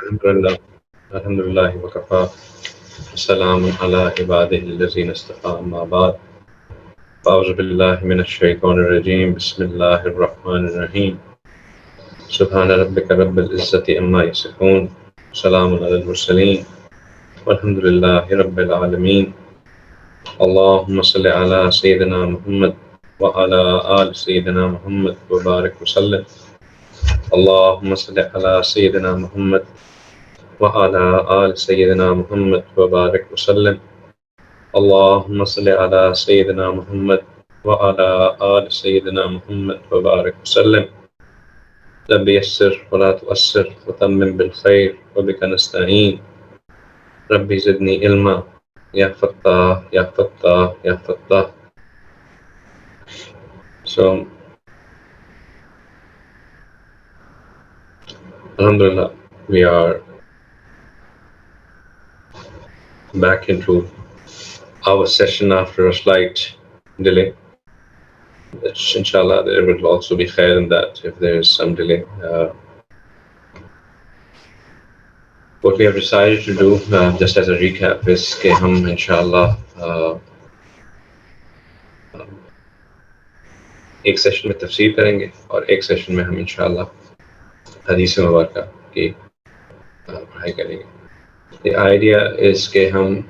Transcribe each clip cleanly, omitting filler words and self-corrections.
Alhamdulillah. Alhamdulillah wa kafa. Salamun ala ibadihi allazina istafa amma ba'd. A'udhu billahi minash shaitanir rajim. Bismillahir rahmanir rahim. Subhana rabbika rabbil izzati amma yasifun. Salamun ala al-mursaleen. Walhamdulillahi rabbil alameen. Allahumma salli ala Sayyidina Muhammad wa ala ali Sayyidina Muhammad wa barik wa sallim. Allahumma salli ala Sayyidina Muhammad وعلى آل سيدنا محمد وبارك وسلم. اللهم صل على سيدنا محمد وعلى آل سيدنا محمد وبارك وسلم. رب يسر ولا تؤسر وتمم بالخير وبك نستعين. ربي زدني علما يا فتاح يا فتاح يا فتاح. So, Alhamdulillah, we are back into our session after a slight delay. Inshallah, there will also be khair in that if there is some delay. What we have decided to do, just as a recap, is कि हम inshallah एक session में तफसीर करेंगे और एक session में हम इंशाअल्लाह हदीस मुबारका की पढ़ाई करेंगे. The idea is कि हम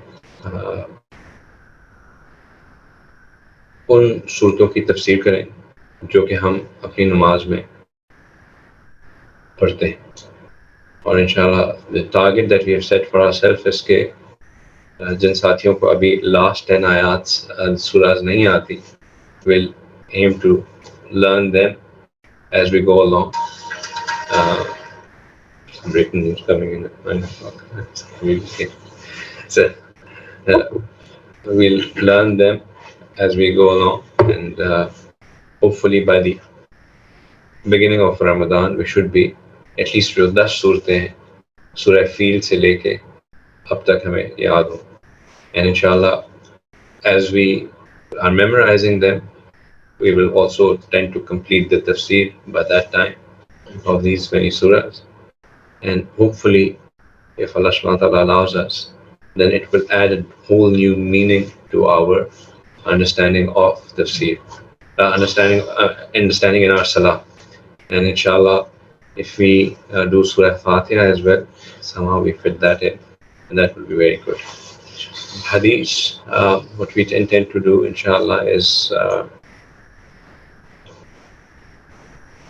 उन सूरतों की तफसीर करें जो कि हम अपनी नमाज में पढ़ते हैं. और इंशाअल्लाह the target that we have set for ourselves is कि जिन साथियों को अभी last 10 ayats surahs नहीं आती, will aim to learn them as we go along. Breaking news coming in at 9 o'clock. So, we'll learn them as we go along, and hopefully by the beginning of Ramadan we should be at least जो 10 सूरतें हैं सूरह feel से लेके अब तक हमें याद हो. And inshallah, as we are memorizing them, we will also tend to complete the tafsir by that time of these many surahs. And hopefully, if Allah subhanahu wa ta'ala allows us, then it will add a whole new meaning to our understanding of tafsir, understanding in our salah. And inshallah, if we do Surah Fatiha as well, somehow we fit that in, and that will be very good. Hadeeth, what we intend to do, inshallah, is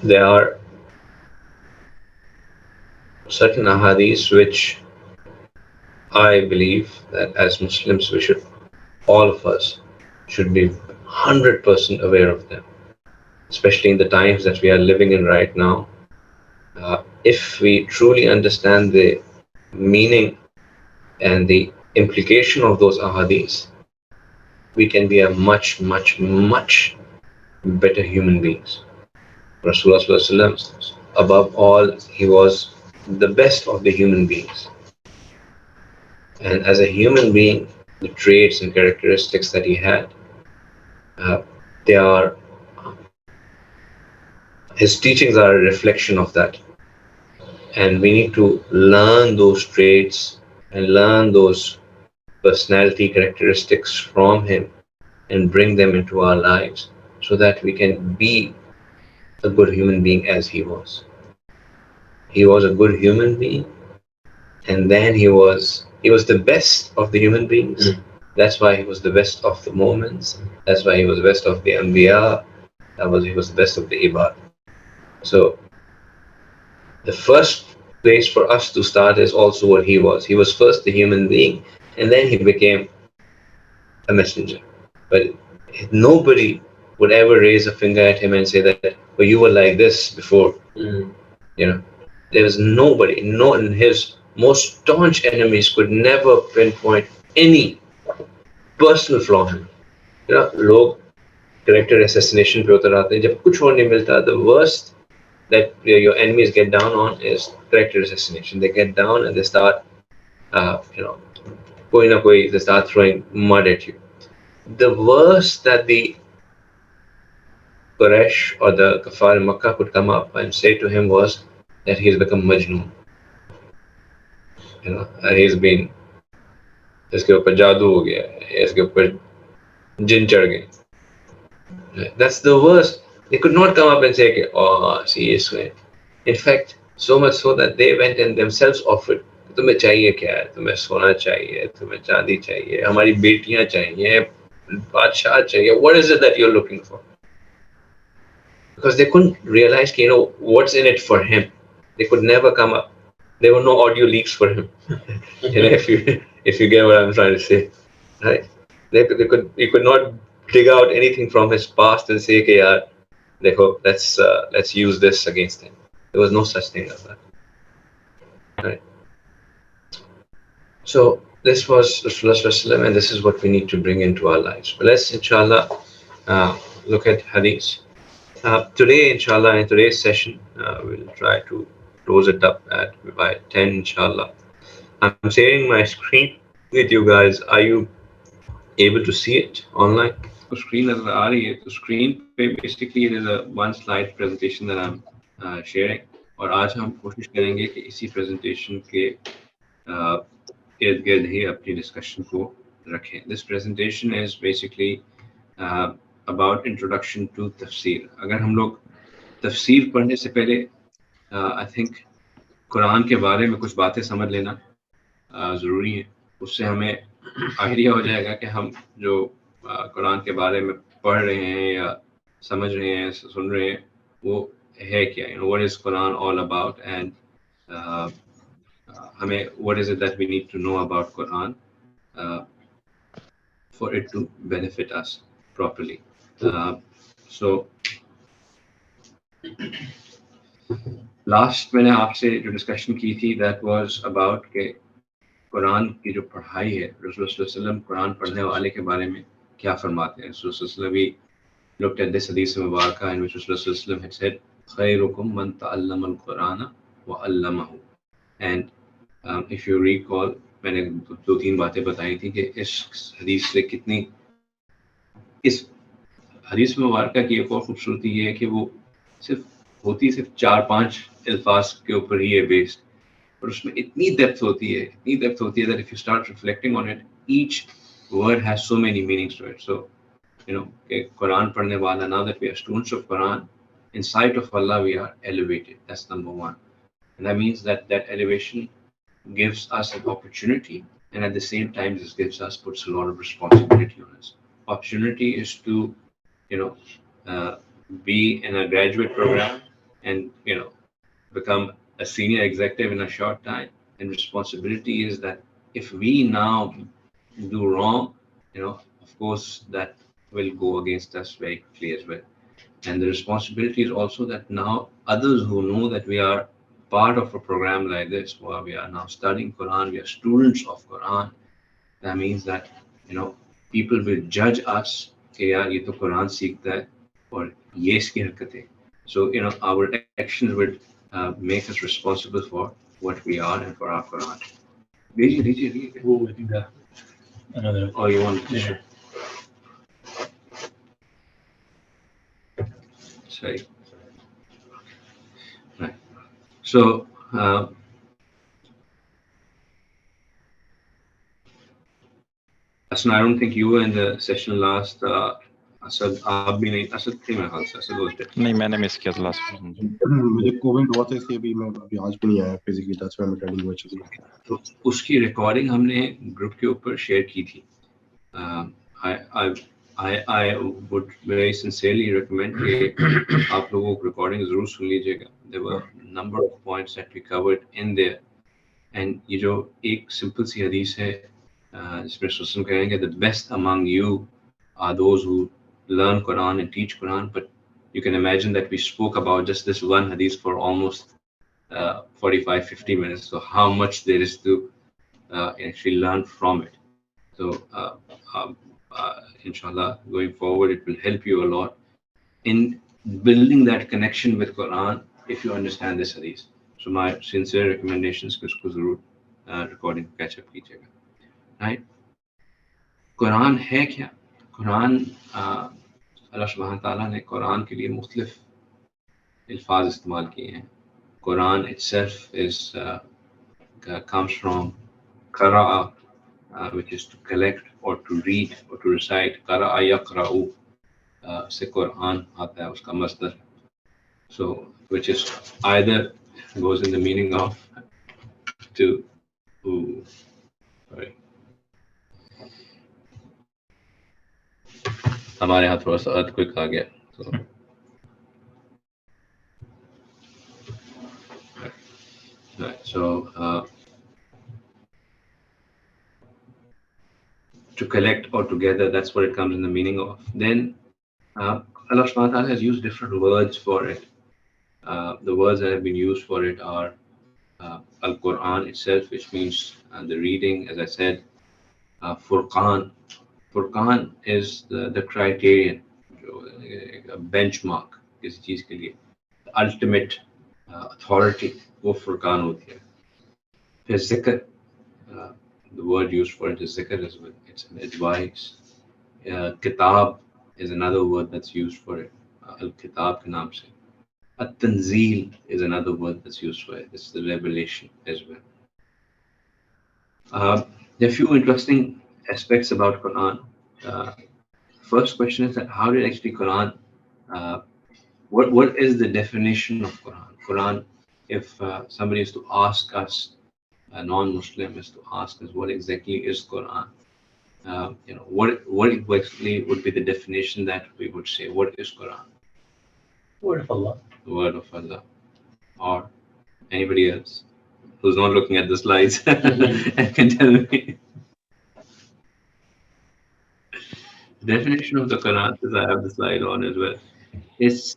there are certain ahadith which I believe that as Muslims we should, all of us, should be 100% aware of them, especially in the times that we are living in right now. If we truly understand the meaning and the implication of those ahadith, we can be a much, much, much better human beings. Rasulullah, above all, he was the best of the human beings. And as a human being, the traits and characteristics that he had, his teachings are a reflection of that. And we need to learn those traits and learn those personality characteristics from him and bring them into our lives so that we can be a good human being as he was. He was a good human being, and then he was the best of the human beings. That's why he was the best of the moments. That's why he was the best of the Anbiya. He was the best of the Ibad. So the first place for us to start is also what he was. He was first the human being, and then he became a messenger. But nobody would ever raise a finger at him and say that, well, you were like this before. There was nobody, in his most staunch enemies could never pinpoint any personal flaw in him. लोग character assassination पे उतर आते हैं जब कुछ और नहीं मिलता. The worst that your enemies get down on is character assassination. They get down and they start, they start throwing mud at you. The worst that the Quraysh or the Kafar in Makkah could come up and say to him was that he has become Majnoon. you know, he's been, इसके ऊपर जादू हो गया है, इसके ऊपर जिन चढ़ गए. That's the worst. They could not come up and say, okay, oh, see, this way. In fact, so much so that they went and themselves offered, तुम्हें चाहिए क्या है, तुम्हें सोना चाहिए, तुम्हें चांदी चाहिए, हमारी बेटियां चाहिए, बादशाह चाहिए, what is it that you're looking for? Because they couldn't realize, you know, what's in it for him. They could never come up. There were no audio leaks for him. You know, if you get what I'm trying to say, right? You could not dig out anything from his past and say, okay, yaar, dekho, let's use this against him. There was no such thing as that, right? So this was Rasulullah, and this is what we need to bring into our lives. But let's, inshallah, look at Hadeeth. Today, inshallah, in today's session, we'll try to close it up by 10, inshallah. I'm sharing my screen with you guys. Are you able to see it online? तो screen नजर आ रही है, तो screen पे basically it is a one slide presentation that I'm sharing, और आज हम कोशिश करेंगे कि इसी presentation के इर्द गिर्द ही अपनी discussion को रखें. This presentation is basically about introduction to Tafseer. अगर हम लोग तफसीर पढ़ने से पहले I think कुरान के बारे में कुछ बातें समझ लेना ज़रूरी है. उससे हमें आइडिया हो जाएगा कि हम जो कुरान के बारे में पढ़ रहे हैं या समझ रहे हैं, सुन रहे हैं, वो है क्या, you know, what is Quran all about, and हमें what is it that we need to know about Quran for it to benefit us properly. So last मैंने आपसे जो डिस्कशन की थी दैट वाज अबाउट के कुरान की जो पढ़ाई है, रसूल सल्लल्लाहु अलैहि वसल्लम कुरान पढ़ने वाले के बारे में क्या फरमाते हैं. रसूल सल्लल्लाहु अलैहि वसल्लम looked at this hadith mubarakah in which Rasul सल्लल्लाहु अलैहि वसल्लम had said khairukum man ta'allama al-Qur'ana wa 'allamahu. And if you recall, मैंने दो तीन बातें बताई थी कि इस हदीस से कितनी, इस हदीस मुबारका की एक और खूबसूरती ये है कि वो सिर्फ 4-5 अल्फाज के ऊपर ही है बेस्ड, और उसमें इतनी डेप्थ होती है that if you start reflecting on it, each word has so many meanings to it. So, you know, Quran पढ़ने वाला, now that we are students of Quran, in sight of Allah we are elevated. That's number one. And that means that elevation gives us an opportunity, and at the same time this puts a lot of responsibility on us. Opportunity is to, you know, be in a graduate program and, you know, become a senior executive in a short time. And responsibility is that if we now do wrong, you know, of course that will go against us very quickly as well. And the responsibility is also that now others who know that we are part of a program like this, where we are now studying Quran, we are students of Quran, that means that, you know, people will judge us कि यार ये तो कुरान सीखता है और ये इसकी हरकतें. So, you know, our actions would make us responsible for what we are and for our Quran. Did Oh, I think that another. Oh, you want to? Yeah. Sorry. Right. So, Ahsan, I don't think you were in the session last. Asad, आप भी नहीं, असद थे मेरे ख्याल से, Asad was there. नहीं, मैंने miss किया था लास्ट में. मुझे कोविड हुआ था इसलिए भी मैं अभी आज भी नहीं आया physically, that's why I am attending virtually. तो उसकी रिकॉर्डिंग हमने ग्रुप के ऊपर शेयर की थी. I would very sincerely recommend कि आप लोगों को रिकॉर्डिंग जरूर सुन लीजिएगा. There were a number of points that we covered in there, and ये जो एक सिंपल सी हदीस है जिसमें रसूल कहेंगे the best among you are those who learn Quran and teach Quran. But you can imagine that we spoke about just this one hadith for almost 45-50 minutes. So how much there is to actually learn from it. So inshallah, going forward, it will help you a lot in building that connection with Quran if you understand this hadith. So my sincere recommendations कि उसको जरूर recording catch up कीजिएगा. Right? Quran है क्या? कुरान, अल्लाह सुब्हान ताला ने कुरान के लिए मुख्तलिफ अल्फाज इस्तेमाल किए हैं. Quran itself is comes from qara'a, which is to collect or to read or to recite. Qara'a yaqra'u, se Quran aata hai, uska masdar. So, which is either goes in the meaning of to, sorry, हमारे यहाँ थोड़ा सा earthquake आ गया. So, right. So, to collect or together, that's what it comes in the meaning of. Then Allah subhanahu wa ta'ala has used different words for it. The words that have been used for it are Al-Quran itself, which means the reading, as I said. Furqan. Furqan is the criterion, a benchmark किसी चीज के लिए. The ultimate authority, वो Furqan होती है. फिर zikr, the word used for it is zikr as well. It's an advice. Kitab is another word that's used for it. Al-Kitab के नाम से. At-Tanzeel is another word that's used for it. It's the revelation as well. There are a few interesting aspects about Quran. First question is that how did actually Quran, what is the definition of Quran? Quran, if somebody is to ask us, a non-Muslim is to ask us what exactly is Quran, what exactly would be the definition that we would say? What is Quran? Word of Allah. The word of Allah. Or anybody else who's not looking at the slides and can tell me. The definition of the Quran, as I have the slide on as well, it's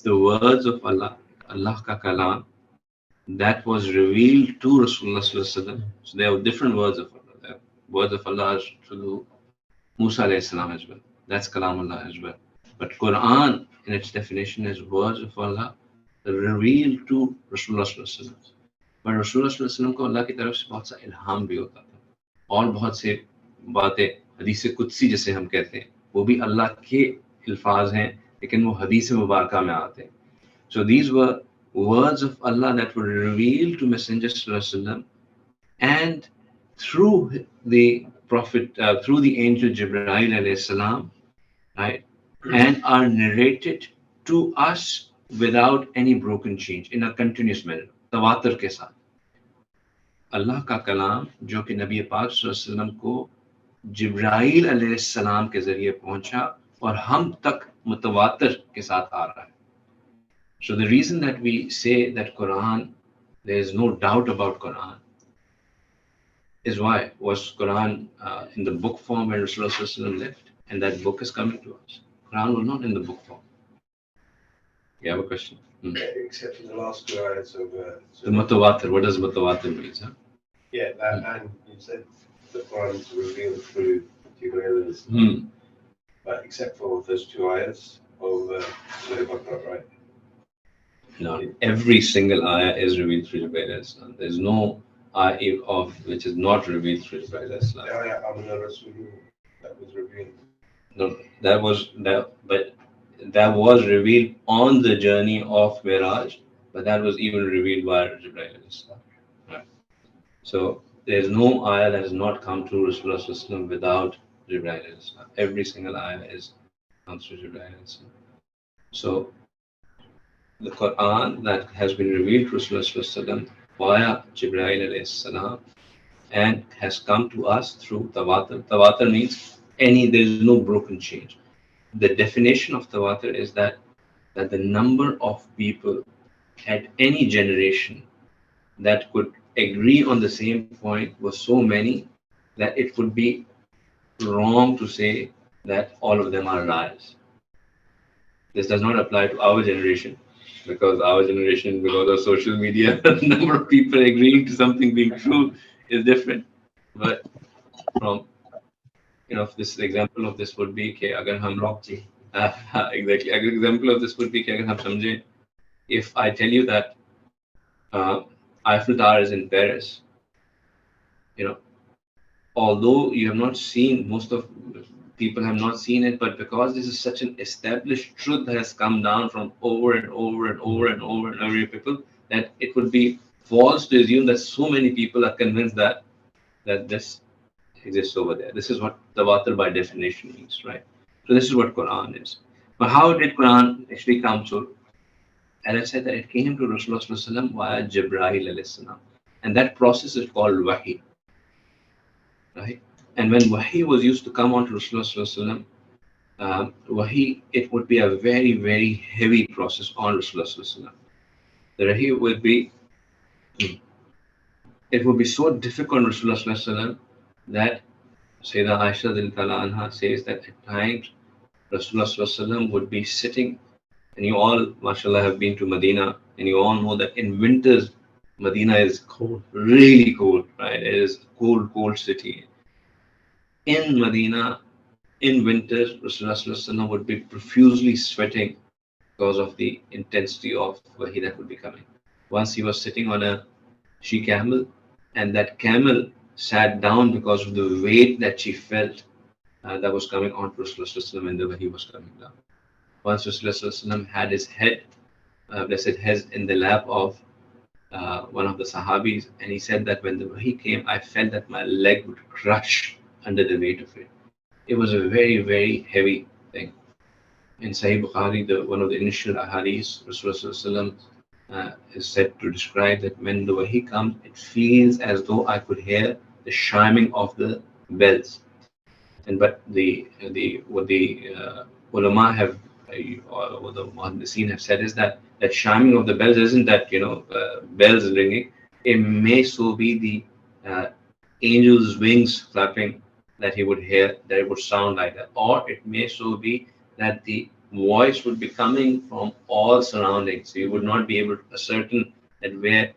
the words of Allah, Allah ka kalam, that was revealed to Rasulullah sallallahu alaihi wasallam. So there are different words of Allah. There are words of Allah to Musa alayhi salam as well. That's kalam Allah as well. But Quran, in its definition, is words of Allah revealed to Rasulullah sallallahu alaihi wasallam. But Rasulullah sallallahu alaihi wasallam को अल्लाह की तरफ से बहुत सा इल्हाम भी होता था, और बहुत से बातें हदीस कुदसी जिसे हम कहते हैं, वो भी अल्लाह के अल्फाज हैं, लेकिन वो हदीस मुबारका में आते हैं. So these were words of Allah that were revealed to Messenger sallallahu alaihi wasallam, and through the Prophet, through the angel Jibreel alayhi salam, right, and are narrated to us without any broken change, in a continuous manner, tawatur के साथ. अल्लाह का कलाम जो कि नबी पाक सल्लल्लाहु अलैहि वसल्लम को जिब्राइल अलैहि सलाम के जरिए पहुंचा और हम तक मुतवातिर के साथ आ रहा है. So the reason that we say that Quran, there is no doubt about Quran, is why was Quran in the book form when Rasulullah sallallahu alaihi wasallam left, and that book is coming to us. Quran was not in the book form. You have a question? Except for the last two ayats of The mutawatir. What does mutawatir mean, sir? yeah, that, and you said the Quran is revealed through Jibreel, but except for those two ayats of Surah Baqarah, right? No, every single ayah is revealed through Jibreel. There's no ayah of which is not revealed through Jibreel. The ayah Amna Rasul that was revealed. No, that was revealed on the journey of Miraj, but that was even revealed by Jibreel. Right. So there's no ayah that has not come to Rasulullah without Jibreel. Every single ayah comes through Jibreel. So the Quran that has been revealed to Rasulullah via Jibreel and has come to us through tawatur. Tawatur means there is no broken change. The definition of tawatur is that the number of people at any generation that could agree on the same point was so many that it would be wrong to say that all of them are liars. This does not apply to our generation, because our generation, because of social media, the number of people agreeing to something being true is different. But from this example of this would be कि अगर हम exactly, example of this would be कि अगर हम समझें, if I tell you that Eiffel Tower is in Paris, although you have not seen, most of people have not seen it, but because this is such an established truth that has come down from over and over and over and over and over people, that it would be false to assume that so many people are convinced that this exists over there. This is what tawatur by definition means, right? So this is what Quran is. But how did Quran actually come? So as I said, that it came to Rasulullah via Jibreel alayhi salam, and that process is called wahi, right? And when wahi was used to come on to Rasulullah, wahi, it would be a very, very heavy process on Rasulullah. The wahi would be, it would be so difficult on Rasulullah that Sayyidah Aisha anha says that at times Rasulullah would be sitting, and you all, mashallah, have been to Medina, and you all know that in winters, Medina is cold, really cold, right? It is a cold, cold city. In Medina, in winters, Rasulullah would be profusely sweating because of the intensity of wahi that would be coming. Once he was sitting on a she camel, and that camel sat down because of the weight that she felt that was coming on to Rasulullah when the wahi was coming down. Once Rasulullah had his head, blessed head, in the lap of one of the Sahabis, and he said that when the wahi came, I felt that my leg would crush under the weight of it. It was a very, very heavy thing. In Sahih Bukhari, one of the initial ahadith, Rasulullah is said to describe that when the wahi comes, it feels as though I could hear the chiming of the bells. And but what the ulama have, or what the muhaddithin have said, is that chiming of the bells isn't that bells ringing. It may so be the angel's wings flapping that he would hear, that it would sound like that, or it may so be that the voice would be coming from all surroundings, so you would not be able to ascertain that where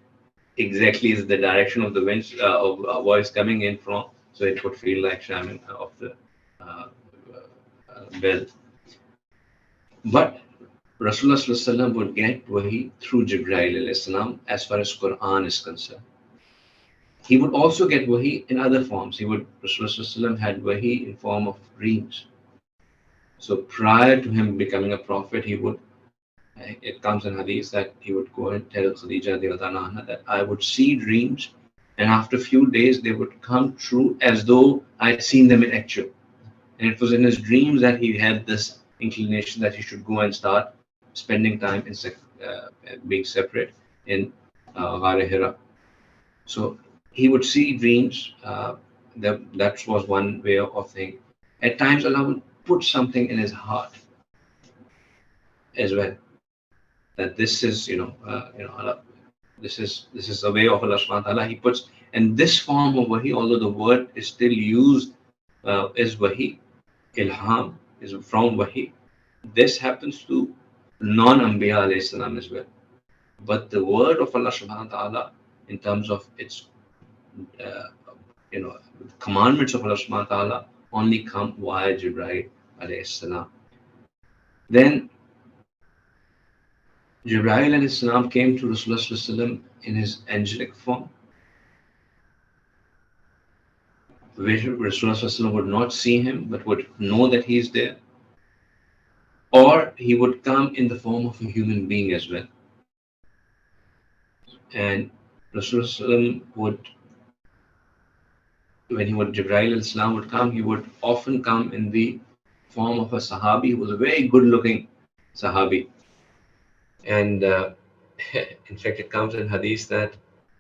exactly is the direction of the wind of voice coming in from, so it would feel like chiming of the bell. But Rasulullah would get wahi through Jibreel as far as Quran is concerned. He would also get wahi in other forms. Rasulullah had wahi in form of dreams. So prior to him becoming a prophet, it comes in Hadeeth that he would go and tell Khadija that I would see dreams, and after a few days they would come true as though I'd seen them in actual. And it was in his dreams that he had this inclination that he should go and start spending time in being separate in Ghar Hira. So he would see dreams. That was one way of thinking. At times, Allah would put something in his heart as well, that this is Allah, this is a way of Allah subhanahu wa ta'ala. He puts, and this form of wahi, although the word is still used is wahi, ilham is from wahi. This happens to non-Anbiya alayhi salam as well. But the word of Allah subhanahu wa ta'ala, in terms of its commandments of Allah subhanahu wa ta'ala, only come via Jibreel alayhi salam. Then Jibreel alayhi salam came to Rasulullah in his angelic form, which Rasulullah would not see him but would know that he is there. Or he would come in the form of a human being as well. And Rasulullah would, when Jibreel al-Islam would come, he would often come in the form of a Sahabi who was a very good looking Sahabi. And in fact, it comes in Hadith that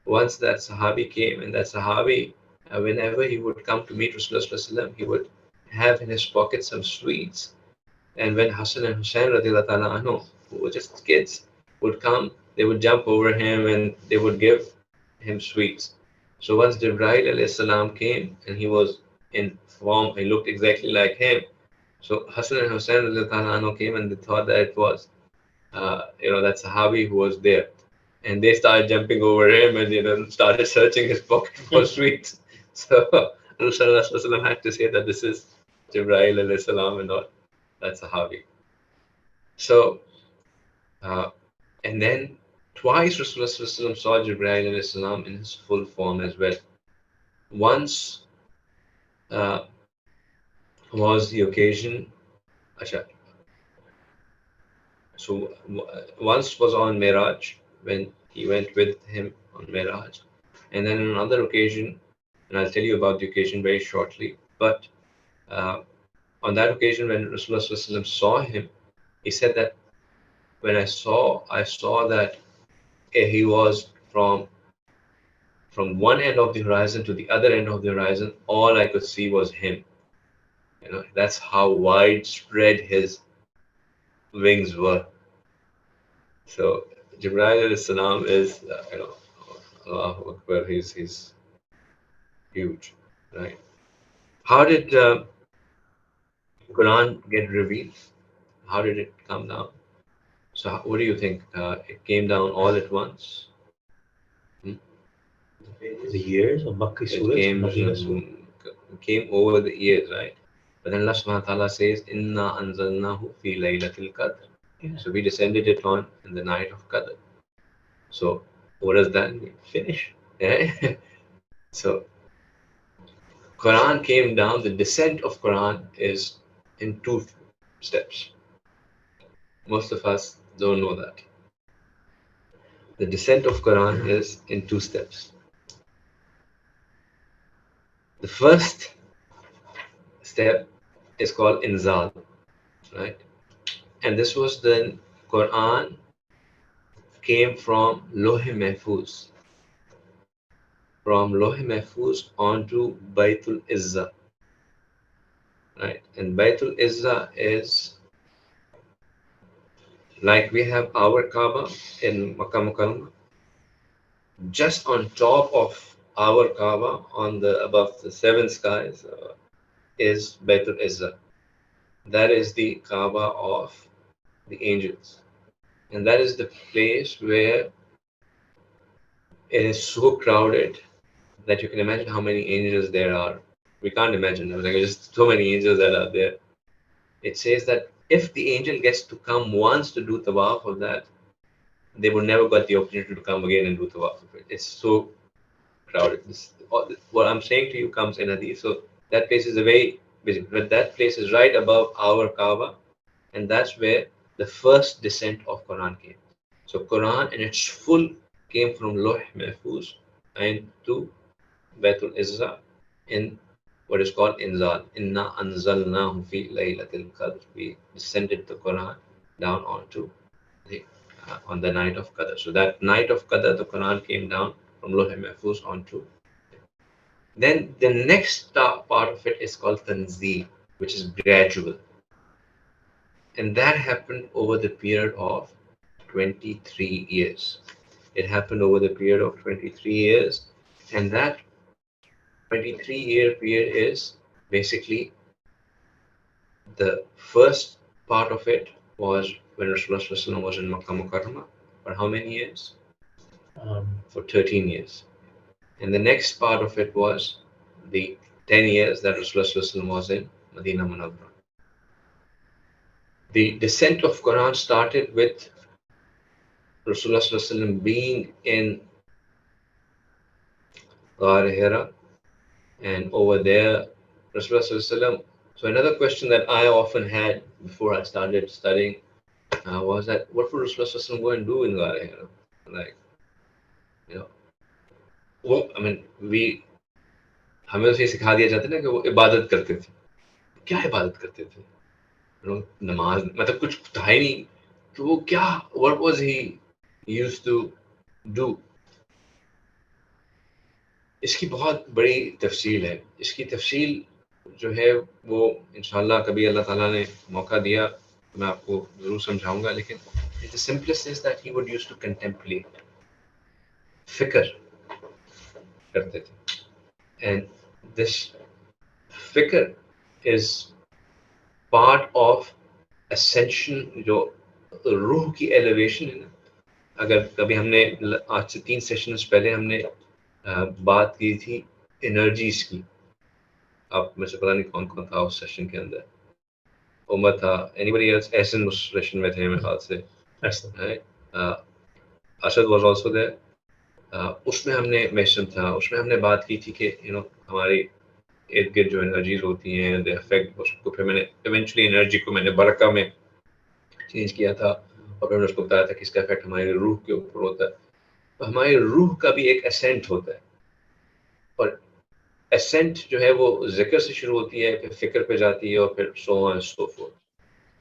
once that Sahabi came, and that Sahabi, whenever he would come to meet Rasulullah, he would have in his pocket some sweets. And when Hassan and Hussein radiallahu ta'ala anhu, who were just kids, would come, they would jump over him and they would give him sweets. So once Jibreel alayhi salam came, and he was in form, he looked exactly like him. So Hassan and Hussein radiallahu ta'ala anhu came, and they thought that it was that Sahabi who was there. And they started jumping over him and started searching his pocket for sweets. So Rasulullah had to say that this is Jibreel alayhi salam and not that Sahabi. So, and then twice Rasulullah saw Jibreel alayhi salam in his full form as well. Once was the occasion, so once was on Miraj, when he went with him on Miraj. And then on another occasion, and I'll tell you about the occasion very shortly, but on that occasion when Rasulullah Sallallahu Alaihi Wasallam saw him, he said that when I saw that he was from one end of the horizon to the other end of the horizon, all I could see was him. You know, that's how widespread his wings were. So Jibreel alayhi salam is, Allahu Akbar, he's huge, right? How did Quran get revealed? How did it come down? So what do you think? It came down all at once? The years of Makki It Surahs, came over the years, right? But then Allah subhanahu wa ta'ala says, Inna anzalnahu fi laylatil qadr. So we descended it on in the night of Qadr. So what does that mean? Finish. Yeah? So Quran came down, the descent of Quran is in 2 steps. Most of us don't know that. The descent of Quran is in 2 steps. The first step is called Inzal, right? And this was the Quran came from Loh-e Mahfuz. From Loh-e Mahfuz onto Baytul Izzah, right? And Baytul Izzah is like we have our Kaaba in Makkah Mukarramah. Just on top of our Kaaba, above the 7 skies, is Baytul Izzah. That is the Kaaba of the angels, and that is the place where it is so crowded that you can imagine how many angels there are. We can't imagine. There's just so many angels that are there. It says that if the angel gets to come once to do tawaf of that, they would never get the opportunity to come again and do tawaf of it. It's so crowded. What I'm saying to you comes in Hadeeth. So that place is a very busy, but that place is right above our Kaaba, and that's where the first descent of Quran came. So Quran in its full came from Loh Mahfuz and to Baytul Izzah in what is called Inzal. Inna anzalnahu fi laylatil qadr. We descended the Quran down onto on the night of Qadr. So that night of Qadr, the Quran came down from Loh Mahfuz onto. Then the next part of it is called Tanzeel, which is gradual. And that happened over the period of 23 years. It happened over the period of 23 years. And that 23-year period is basically the first part of it was when Rasulullah was in Makkah Mukarramah. For how many years? For 13 years. And the next part of it was the 10 years that Rasulullah was in Medina Munawwarah. The descent of Quran started with Rasulullah being in Ghar Hira, and over there Rasulullah. So another question that I often had before I started studying was that what would Rasulullah go and do in Ghar Hira? Like, हमें उसे सिखा दिया जाता है ना कि वो इबादत करते थे. क्या इबादत करते थे? नमाज, मतलब कुछ था ही नहीं, तो वो क्या, what was he used to do? इसकी बहुत बड़ी तफसील है. इसकी तफसील जो है वो इंशाल्लाह कभी अल्लाह ताला ने मौका दिया तो मैं आपको ज़रूर समझाऊंगा. लेकिन the simplest is that he would used to contemplate, फिक्र करते थे. And this fikr is part of ascension, जो रूह की elevation है ना. अगर कभी हमने आज से 3 सेशंस पहले हमने बात की थी एनर्जीज की. आप में से पता नहीं कौन कौन था उस सेशन के अंदर. उमर था, एनीबडी एल्स? एहसन उस सेशन में थे मेरे ख्याल से. Asad was also there. उसमें हमने मेंशन था, उसमें हमने बात की थी कि हमारी इर्द गिर्द जो एनर्जीज होती हैं दे अफेक्ट उसको. फिर मैंने इवेंचुअली एनर्जी को मैंने बरका में चेंज किया था और फिर मैंने उसको बताया था कि इसका इफेक्ट हमारी रूह के ऊपर होता है. हमारी रूह का भी एक एसेंट होता है, और एसेंट जो है वो जिक्र से शुरू होती है, फिर फिक्र पे जाती है, और फिर so on and so fourth.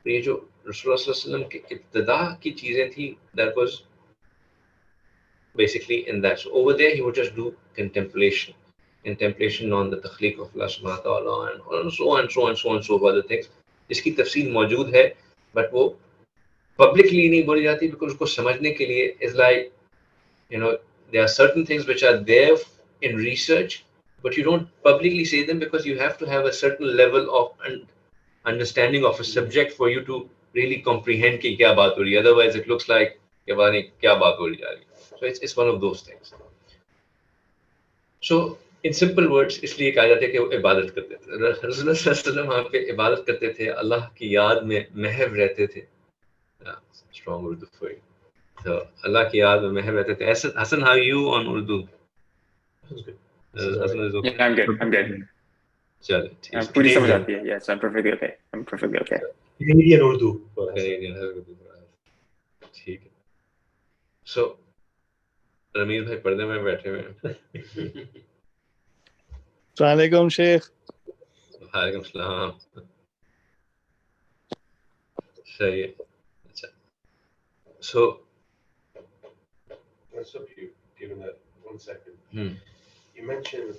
तो ये जो रसूलुल्लाह सल्लल्लाहु अलैहि वसल्लम की इब्तिदा की चीज़ें थी, that was basically in that. So over there he would just do contemplation on the takhliq of Allah subhanahu wa ta'ala, and so on, so on, so on, so on other things. इसकी तफसील मौजूद है, but वो publicly नहीं बोली जाती, because उसको समझने के लिए is like, you know, there are certain things which are there in research, but you don't publicly say them, because you have to have a certain level of understanding of a subject for you to really comprehend कि क्या बात हो रही है. Otherwise it looks like कि पता नहीं क्या बात हो रही है. So it's one of those things. So in simple words, इसलिए कहा जाता है कि वो इबादत करते थे. रसूलुल्लाह सल्लल्लाहु अलैहि वसल्लम वहाँ पे इबादत करते थे, अल्लाह की याद में महव रहते थे. Strong Urdu for you. So अल्लाह की याद में महव रहते थे. Ahsan, how are you on Urdu? That's good. Ahsan is okay. Yeah, I'm good. चलो ठीक है. पूरी समझ Canadian. आती है. Yes, I'm perfectly okay. I'm perfectly okay. Canadian Urdu. Canadian है Urdu. ठीक है. So रमीज भाई पर्दे में बैठे हुए हैं. Assalamualaikum, Shaykh. वालेकुम सलाम. सही है. अच्छा. So Can I stop you, given that 1 second? hmm. You mentioned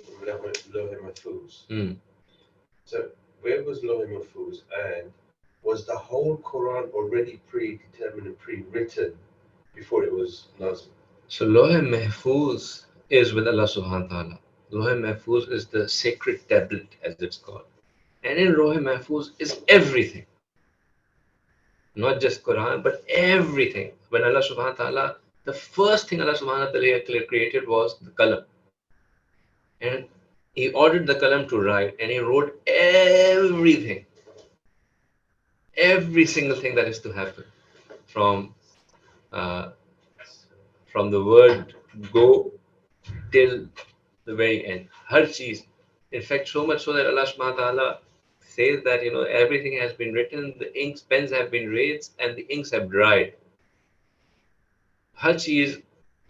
Lohe Mahfuz. Hmm. So where was Lohe Mahfuz, and was the whole Quran already predetermined and pre-written before it was nazil? So Lohe Mahfuz is with Allah subhanahu wa ta'ala. Lohe Mahfuz is the sacred tablet, as it's called. And in Lohe Mahfuz is everything. Not just Quran, but everything. When Allah subhanahu wa ta'ala, the first thing Allah subhanahu wa ta'ala created was the qalam. And he ordered the qalam to write, and he wrote everything. Every single thing that is to happen. From the word go till the very end. Har cheez. In fact, so much so that Allah subhanahu wa ta'ala says that, you know, everything has been written, the inks, pens have been raised, and the inks have dried. Har cheez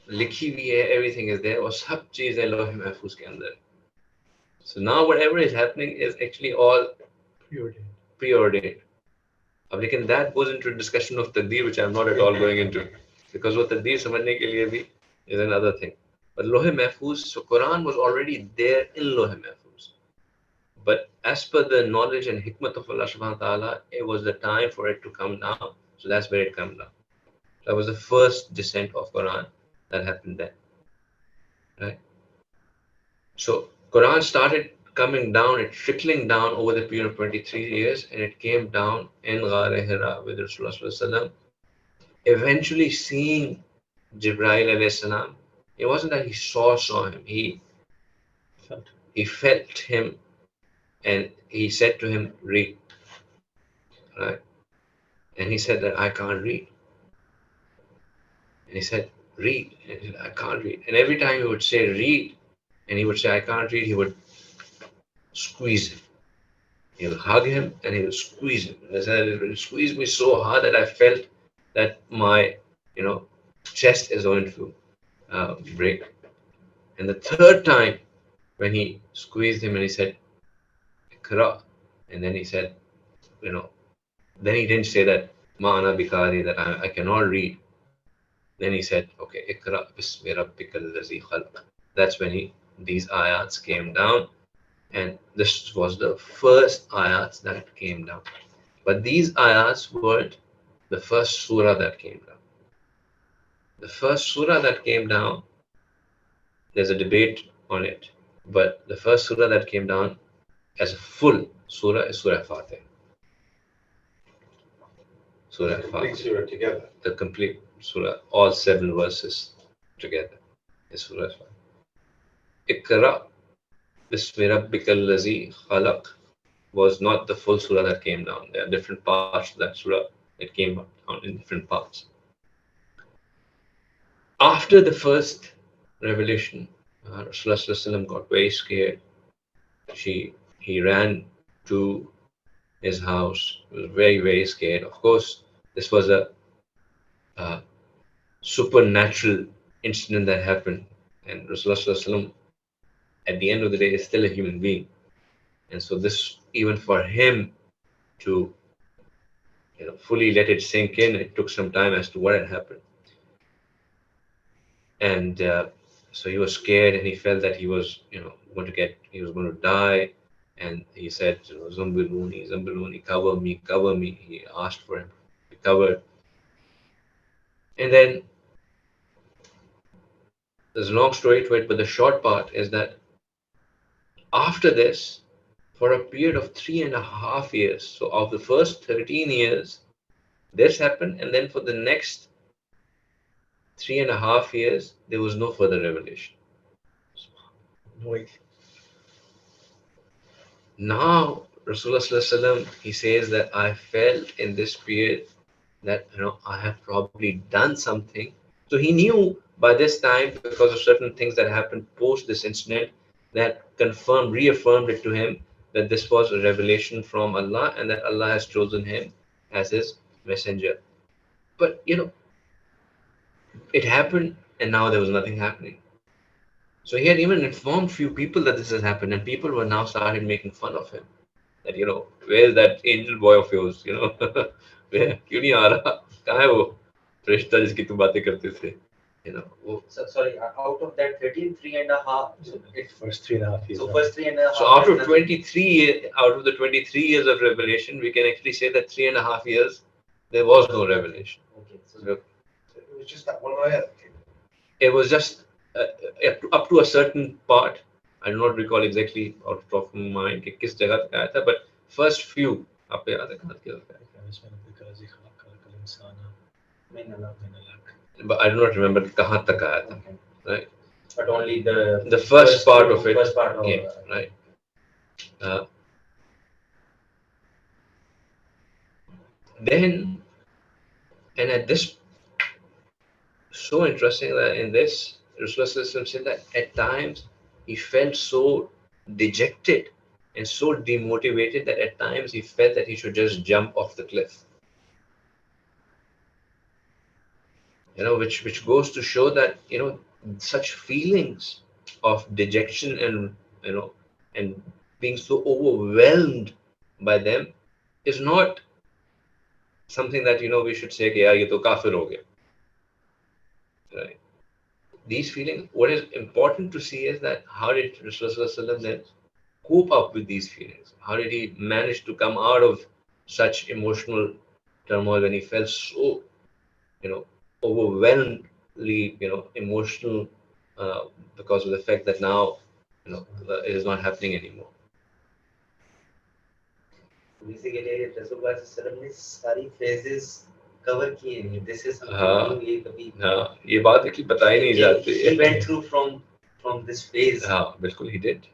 likhi hui hai, everything is there, और सब चीज है लोहे महफूज के अंदर. So now whatever is happening is actually all preordained. Again, that goes into a discussion of taqdeer, which I'm not at all going into, because what taqdeer समझने के लिए भी is another thing. But Lohe Mahfuz, so Quran was already there in Lohe Mahfuz. But as per the knowledge and hikmat of Allah subhanahu wa ta'ala, it was the time for it to come down. So that's where it came down. That was the first descent of Quran that happened then. Right? So Quran started coming down, it trickling down over the period of 23 years, and it came down in Ghar Hira with Rasulullah sallallahu alaihi wasallam. Eventually seeing Jibreel alayhi salam, it wasn't that he saw him, he felt him, and he said to him, read. Right? And he said that I can't read. And he said, read. And he said, I can't read. And every time he would say read, and he would say, I can't read, he would squeeze him. He would hug him and he would squeeze him. And he said, it would squeeze me so hard that I felt that my, chest is going to break. And the third time, when he squeezed him and he said, Ikra, and then he said, then he didn't say that, Ma'ana bikari, that I cannot read. Then he said, okay, Ikra bismi rabbikal ladzi khalaq. That's when these ayats came down. And this was the first ayats that came down. But these ayats weren't the first surah that came down. The first surah that came down, there's a debate on it. But the first surah that came down as a full surah is Surah Fatih. Surah The complete Fatih. surah together. The complete surah, all 7 verses together is Surah Fatih. Iqra bismi rabbikal ladzi khalaq was not the full surah that came down. There are different parts of that surah that came down in different parts. After the first revelation, Rasulullah got very scared. He ran to his house. He was very, very scared. Of course, this was a supernatural incident that happened. And Rasulullah at the end of the day is still a human being. And so this, even for him to fully let it sink in, it took some time as to what had happened. And so he was scared, and he felt that he was he was going to die. And he said, Zambiluni, Zambiluni, cover me. He asked for him to be covered. And then there's a long story to it, but the short part is that after this, for a period of 3.5 years, so of the first 13 years, this happened, and then for the next 3.5 years, there was no further revelation. Now, Rasulullah, he says that I felt in this period that I have probably done something. So he knew by this time, because of certain things that happened post this incident, that reaffirmed it to him that this was a revelation from Allah, and that Allah has chosen him as his messenger. But it happened, and now there was nothing happening. So he had even informed few people that this has happened, and people were now started making fun of him. That where's that angel boy of yours? Where क्यों नहीं आ रहा? कहाँ है वो फरिश्ता जिसकी तुम बातें करते थे? वो Sorry, out of that 13, 3.5. So First 3.5 years. So first 3.5. So out of 23 years, out of the 23 years of revelation, we can actually say that 3.5 years there was no revelation. Okay. So It was just that one ayat. It was just up to a certain part. I do not recall exactly out of top of my mind कि किस जगह तक आया था, but first few आपको याद है कहाँ तक आया था? But I do not remember कहाँ तक आया था, right? But only the first part of it. First part of yeah, right. Then, and at this, so interesting that in this, Rasulullah said that at times he felt so dejected and so demotivated that at times he felt that he should just jump off the cliff. Which goes to show that such feelings of dejection and being so overwhelmed by them is not something that we should say कि यार ये तो काफिर हो गया. Right? These feelings, what is important to see is that how did Rasulullah then cope up with these feelings? How did he manage to come out of such emotional turmoil when he felt so overwhelmingly emotional because of the fact that now it is not happening anymore. Basically, Rasulullah ने सारी phases cover किए हैं. This is ये कभी ये बात actually बताई नहीं जाती. He went through from this phase. हाँ, बिल्कुल he did.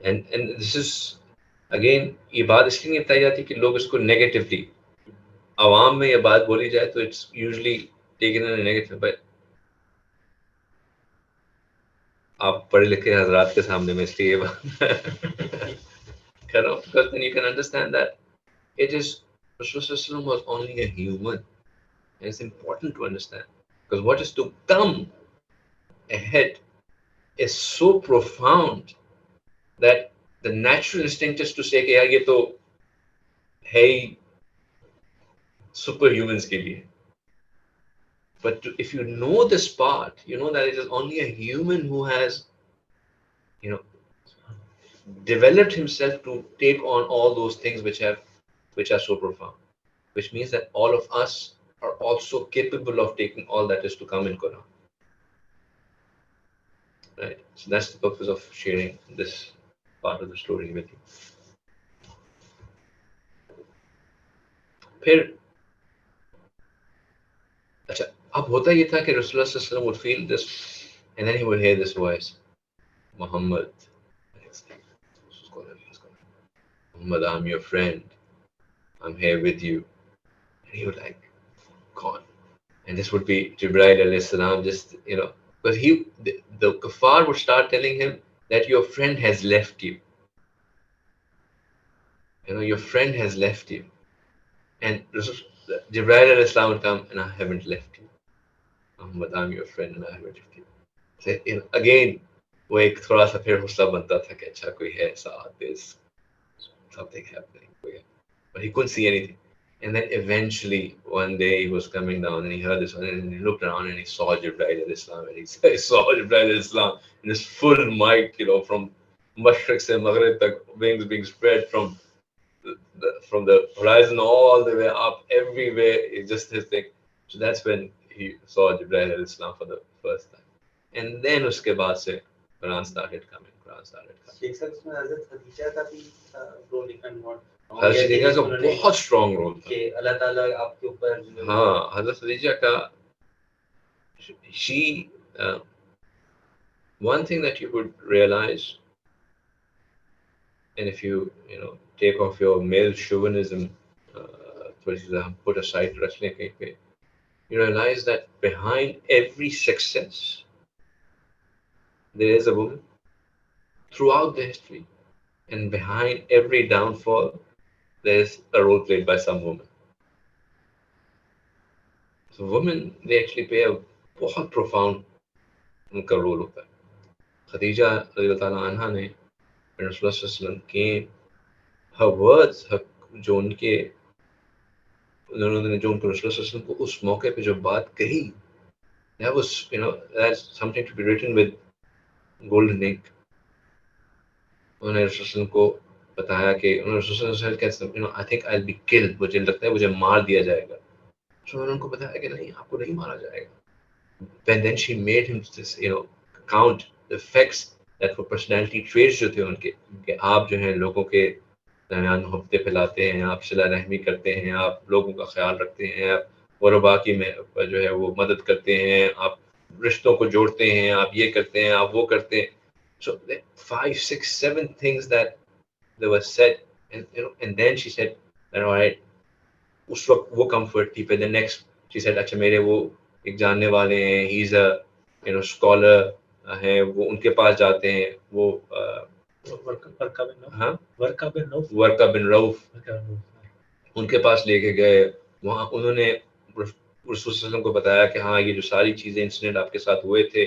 And this is again ये बात इसलिए नहीं बताई जाती कि लोग इसको negatively आवाम में ये बात बोली जाए तो it's usually taken in a negative, but आप पढ़े लिखे हजरात के सामने में इसलिए ये बात कर रहा हूँ, because then you can understand that it is Rasulullah was only a human, and it's important to understand because what is to come ahead is so profound that the natural instinct is to say कि यार ये तो है ही superhumans के लिए. But if you know this part, you know that it is only a human who has, developed himself to take on all those things which are so profound. Which means that all of us are also capable of taking all that is to come in Quran. Right. So that's the purpose of sharing this part of the story with you. फिर अच्छा अब होता ये था कि Rasulullah would feel this and then he would hear this voice, Muhammad, Muhammad, I'm your friend, I'm here with you, and he would like gone, and this would be Jibreel alayhi salam, just because the kuffar would start telling him that your friend has left you, your friend has left you. And Jibreel alayhi salam would come, and I haven't left you. Muhammad, I'm your friend, and I haven't left you. So, again, वो एक थोड़ा सा फिर हौसला बनता था कि अच्छा कोई है साथ, there's something happening, but he couldn't see anything. And then eventually one day he was coming down and he heard this one, and he looked around and he saw Jibreel alayhi salam, and he saw Jibreel alayhi salam in this full mic, from Mashriq se Maghrib tak, wings being spread from the horizon all the way up everywhere. It's just his thing. So that's when he saw Jibreel alayhi salam for the first time. And then uske baad se Quran started coming. Sheikh साहब इसमें हजरत Khadija का भी role if I am not Hazrat Khadija का बहुत strong role था कि अल्लाह ताला आपके ऊपर हाँ हजरत खदीजा का she one thing that you would realize, and if you take off your male chauvinism, put aside wrestling, you realize that behind every success there is a woman throughout the history, and behind every downfall there is a role played by some woman. So women, they actually play a बहुत profound उनका role होता है. खदीजा रज़ियल्लाहु ताला अन्हा ने रसूलुल्लाह सल्लल्लाहु अलैहि वसल्लम के her words, जो उन्होंने जो उनको रसूलुल्लाह सल्लल्लाहु अलैहि वसल्लम को उस मौके पे जो बात कही, that was that's something to be written with golden ink. उन्होंने रसूलुल्लाह को बताया कि उन्होंने रसूलुल्लाह कहते I think I'll be killed, मुझे लगता है मुझे मार दिया जाएगा. So उन्होंने उनको बताया कि नहीं, आपको नहीं मारा जाएगा. And then she made him this, count the effects that were personality traits जो थे उनके, कि आप जो हैं लोगों के दरमियान मोहब्बत फैलाते हैं, आप सिला रहमी करते हैं, आप लोगों का ख्याल रखते हैं, आप गुरबा की जो है वो मदद करते हैं, आप रिश्तों को जोड़ते हैं, आप ये करते हैं, आप वो करते हैं. So 5, 6, 7 things that they were said, and then she said, all right, उस वक्त वो comfort थी. But the next she said, अच्छा मेरे वो एक जानने वाले हैं, he's a scholar है, वो उनके पास जाते हैं, वो वर्का बिन रऊफ उनके पास लेके गए. वहाँ उन्होंने रसूल सल्लल्लाहु को बताया कि हाँ ये जो सारी चीजें इंसिडेंट आपके साथ हुए थे,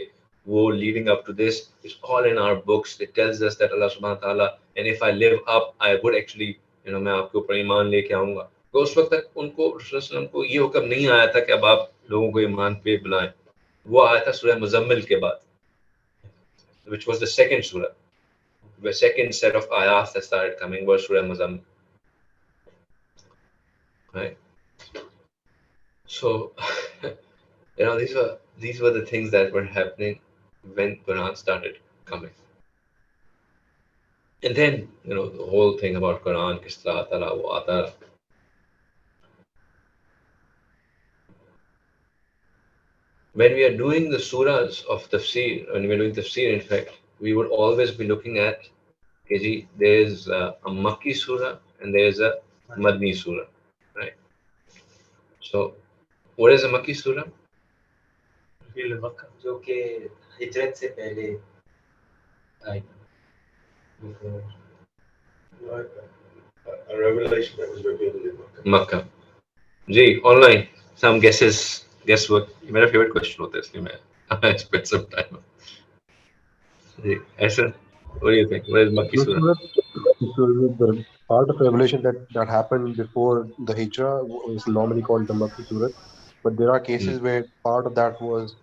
वो leading up to this is all in our books. It tells us that Allah subhanahu wa ta'ala, and if I live up, I would actually, मैं आपके ऊपर ईमान लेके आऊंगा. तो उस वक्त तक उनको रसूल सल्लल्लाहु को ये हुक्म नहीं आया था कि अब आप लोगों को ईमान पे बुलाएं. वो आया था सूरह मुज़म्मिल के बाद, which was the second surah. The second set of ayats that started coming was Surah Muzammil. Right? So, these were the things that were happening when Quran started coming. And then, the whole thing about Quran, kis tarah tala wo aata. When we are doing the surahs of Tafseer, when we are doing Tafseer, in fact, we would always be looking at, there is a Makki surah and there is a Madni surah, right? So, what is a Makki surah? जो कि हिजरत से पहले आई. A revelation that was revealed in Makkah. Ji, online, some guesses, guesswork. मेरा favorite question होता है, इसलिए मैं spend some time. Ji, Ahsan, what do you think? What is Makki surah? So the part of revelation that happened before the Hijrah is normally called the Makki Surat, but there are cases where part of that was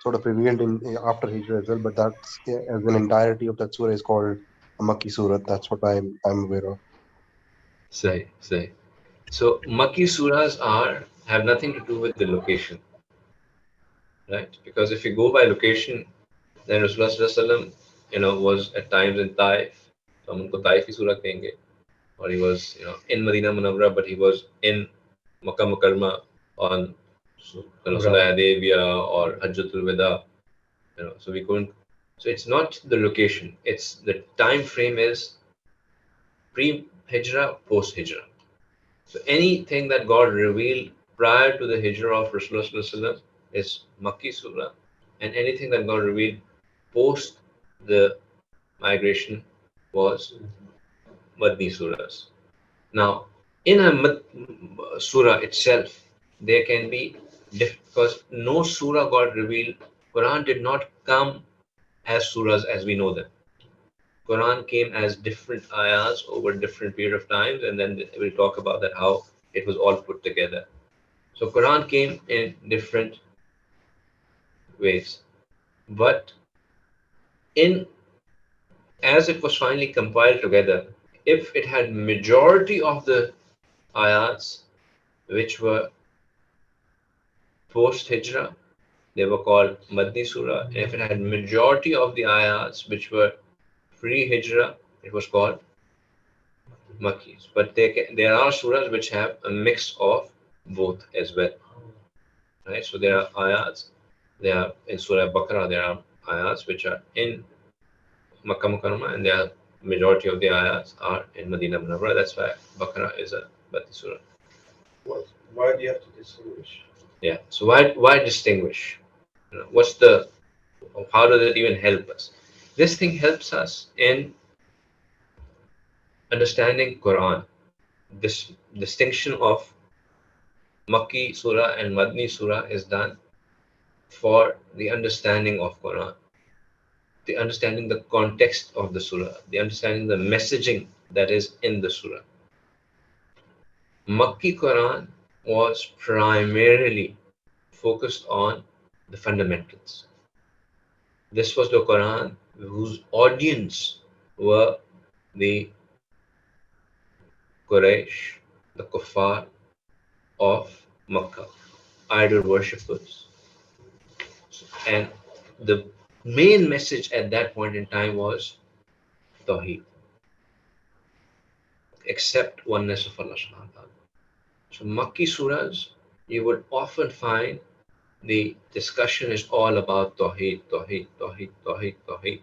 sort of revealed in after Hijrah as well. But that's as an entirety of that surah is called a Makki Surat. That's what I'm aware of. Say. So Makki surahs have nothing to do with the location, right? Because if you go by location, then Rasulullah sallallahu alaihi wasallam, was at times in Taif, so हम उनको Taif की surah कहेंगे, or he was, in Medina Munawwara, but he was in Makkah Mukarramah on Surah Hadeeth or Hajjatul Wada, so we couldn't. So it's not the location; it's the time frame is pre-Hijrah, post-Hijrah. So anything that God revealed prior to the Hijrah of Rasulullah sallallahu alaihi wasallam is Makki surah, and anything that God revealed post the migration was Madni surahs. Now, In a surah itself, there can be because no surah got revealed. Quran did not come as surahs as we know them. Quran came as different ayahs over different period of times, and then we'll talk about that how it was all put together. So Quran came in different ways, but in as it was finally compiled together, if it had majority of the ayats which were post Hijrah, they were called Madni Surah. And if it had majority of the ayats which were pre Hijrah, it was called Makkis. But there are surahs which have a mix of both as well. Right? So there are ayats, there are in Surah Baqarah, there are ayats which are in Makkah Mukarramah, and the majority of the ayats are in Medina Munawwara. That's why Baqarah is a Bati Surah. Why do you have to distinguish? Yeah. So why distinguish? What's the how does it even help us? This thing helps us in understanding Quran. This distinction of Makki Surah and Madni Surah is done for the understanding of Quran, the understanding the context of the surah, the understanding the messaging that is in the surah. Makki Quran was primarily focused on the fundamentals. This was the Quran whose audience were the Quraysh, the Kuffar of Makkah, idol worshippers. And the main message at that point in time was Tawheed, except oneness of Allah subhanahu wa ta'ala. So Makki surahs, you would often find the discussion is all about Tawheed, Tawheed, Tawheed, Tawheed, Tawheed.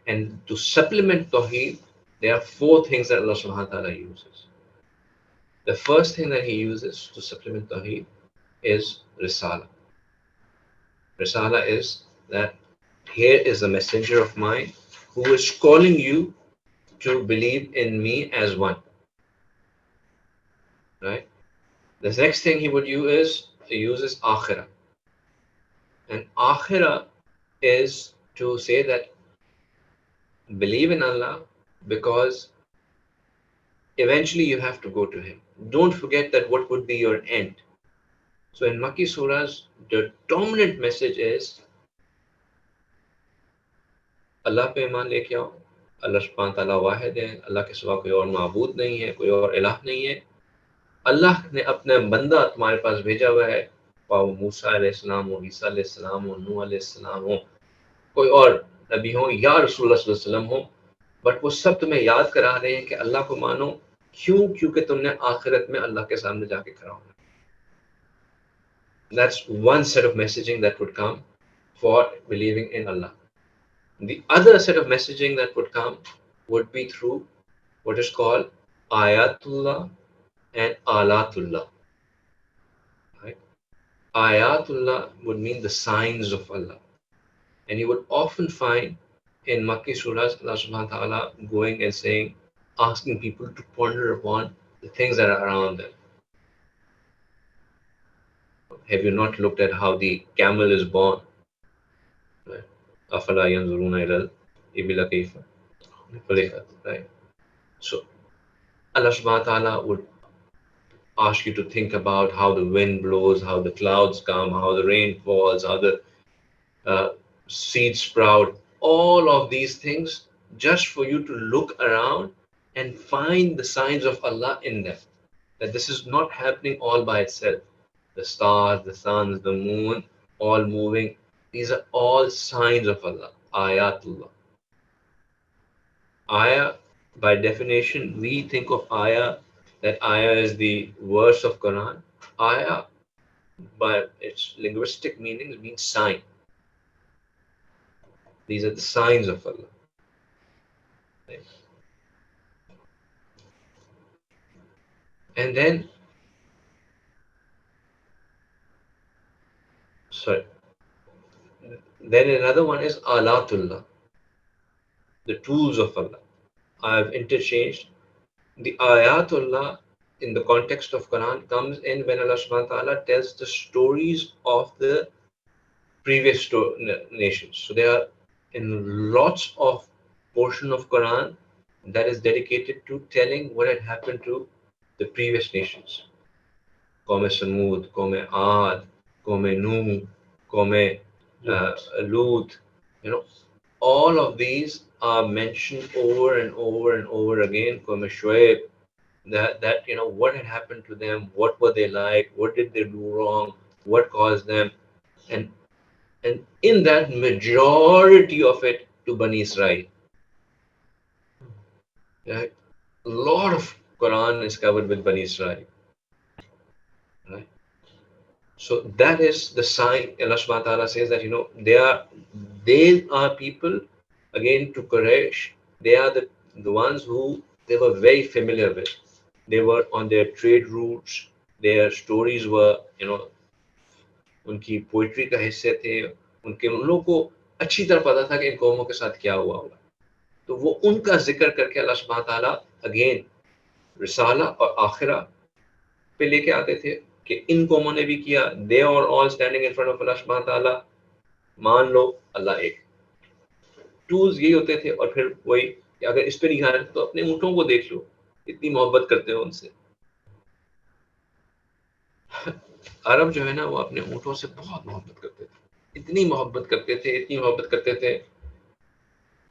And to supplement Tawheed, there are four things that Allah subhanahu wa ta'ala uses. The first thing that He uses to supplement Tawheed is Risala. Risala is that here is a messenger of mine who is calling you to believe in me as one. Right? The next thing he would use is he uses Akhirah. And Akhirah is to say that believe in Allah because eventually you have to go to Him. Don't forget that what would be your end. So in Makki Surahs, the dominant message is Allah पे ईमान लेके आओ, अल्लाह सुब्हान ताला वाहिद है, अल्लाह के सिवा कोई और माबूद नहीं है, कोई और इलाह नहीं है. अल्लाह ने अपना बंदा तुम्हारे पास भेजा हुआ है, वो मूसा अलैहिस्सलाम हो, ईसा अलैहिस्सलाम हो, नूह अलैहिस्सलाम हो, कोई और नबी हो या रसूलुल्लाह सल्लल्लाहु अलैहि वसल्लम हो, बट वो सब तुम्हें याद करा रहे हैं कि अल्लाह को मानो. क्यों? क्योंकि तुमने आखिरत में अल्लाह के सामने जाके खड़ा होना. That's one set of messaging that would come for believing in Allah. The other set of messaging that would come would be through what is called Ayatullah and Alatullah. Right? Ayatullah would mean the signs of Allah. And you would often find in Makki surahs, Allah subhanahu wa ta'ala going and saying, asking people to ponder upon the things that are around them. Have you not looked at how the camel is born? Afala yanzuruna ilal ibila kayfa khuliqat. Right? So Allah subhanahu wa ta'ala would ask you to think about how the wind blows, how the clouds come, how the rain falls, how the seeds sprout, all of these things just for you to look around and find the signs of Allah in them. That this is not happening all by itself. The stars, the suns, the moon, all moving. These are all signs of Allah. Ayatullah. Ayah, by definition, we think of ayah, that ayah is the verse of Quran. Ayah, by its linguistic meaning, means sign. These are the signs of Allah. And then, then another one is Alatullah, the tools of Allah. I have interchanged the Ayatullah in the context of Quran comes in when Allah subhanahu wa ta'ala tells the stories of the previous nations. So there are in lots of portion of Quran that is dedicated to telling what had happened to the previous nations. Qawm Samud, Qawm Aad, Qawm Nuh, Qawm Lut, you know, all of these are mentioned over and over and over again. Qawm Shuaib, that you know what had happened to them, what were they like, what did they do wrong, what caused them, and in that majority of it to Bani Israel. Right? A lot of Quran is covered with Bani Israel. Right? So that is the sign. Allah subhanahu wa ta'ala says that you know they are people again to Quraysh. They are the ones who they were very familiar with. They were on their trade routes. Their stories were you know उनकी poetry का हिस्से थे उन लोगों को अच्छी तरह पता था कि इन कौमों के साथ क्या हुआ होगा तो वो उनका जिक्र करके अल्लाह सुब्हान ताला अगेन रिसाला और आखिरा पे लेके आते थे कि इन कौमों ने भी किया they are all standing in front of अल्लाह सुब्हान ताला मान लो अल्लाह एक टूल्स यही होते थे और फिर वही अगर इस पे नहीं खा रहे तो अपने ऊँटों को देख लो इतनी मोहब्बत करते हो उनसे अरब जो है ना वो अपने ऊँटों से बहुत मोहब्बत करते थे इतनी मोहब्बत करते थे इतनी मोहब्बत करते थे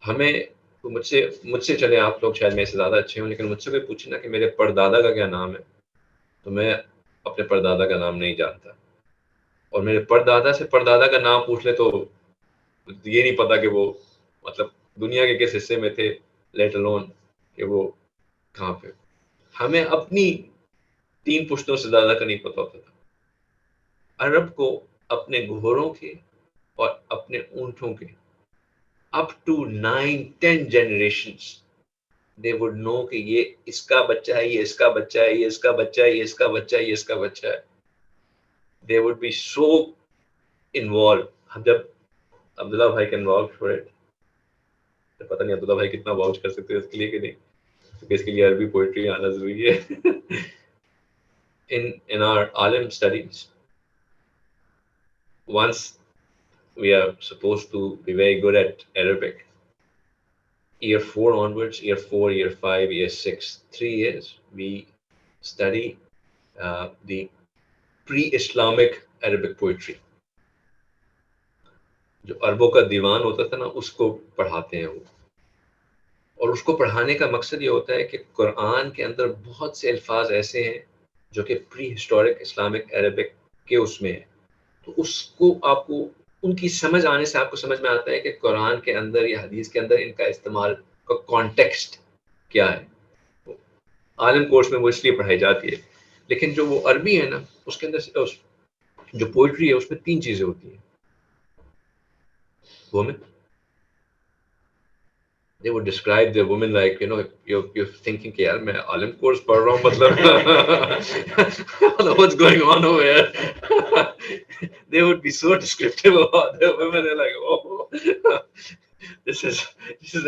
हमें तो मुझसे चले आप लोग शायद मेरे से ज़्यादा अच्छे हों लेकिन मुझसे कोई पूछे ना कि मेरे परदादा का क्या नाम है तो मैं अपने परदादा का नाम नहीं जानता और मेरे परदादा से परदादा का नाम पूछ ले तो ये नहीं पता कि वो मतलब दुनिया के किस हिस्से में थे लेट अलोन कि वो कहाँ पे हमें अपनी 3 पुश्तों से ज़्यादा का नहीं पता होता था अरब को अपने घोड़ों के और अपने ऊँटों के up to 9-10 generations they would know कि ये इसका बच्चा है ये इसका बच्चा है ये इसका बच्चा है ये इसका बच्चा है ये इसका बच्चा है they would be so involved हम जब अब्दुल्ला भाई can vouch for it तो पता नहीं अब्दुल्ला भाई कितना वाउच कर सकते हैं इसके लिए कि नहीं क्योंकि इसके लिए अरबी पोइट्री आना जरूरी है in our alim studies once we are supposed to be very good at Arabic year 4 onwards, year 4, year 5, year 6, 3 years, we study the pre-Islamic Arabic poetry. जो अरबों का दीवान होता था ना उसको पढ़ाते हैं वो और उसको पढ़ाने का मकसद ये होता है कि कुरान के अंदर बहुत से अल्फाज ऐसे हैं जो कि प्री हिस्टोरिक इस्लामिक अरबिक के उसमें है तो उसको आपको उनकी समझ आने से आपको समझ में आता है कि कुरान के अंदर या हदीस के अंदर इनका इस्तेमाल का कॉन्टेक्स्ट क्या है आलम कोर्स में वो इसलिए पढ़ाई जाती है लेकिन जो वो अरबी है ना उसके अंदर जो पोइट्री है उसमें 3 चीजें होती हैं women they would describe their women like you know you're thinking कि यार मैं आलम कोर्स पढ़ रहा हूँ मतलब what's going on over here they would be so descriptive about their women they're like oh this is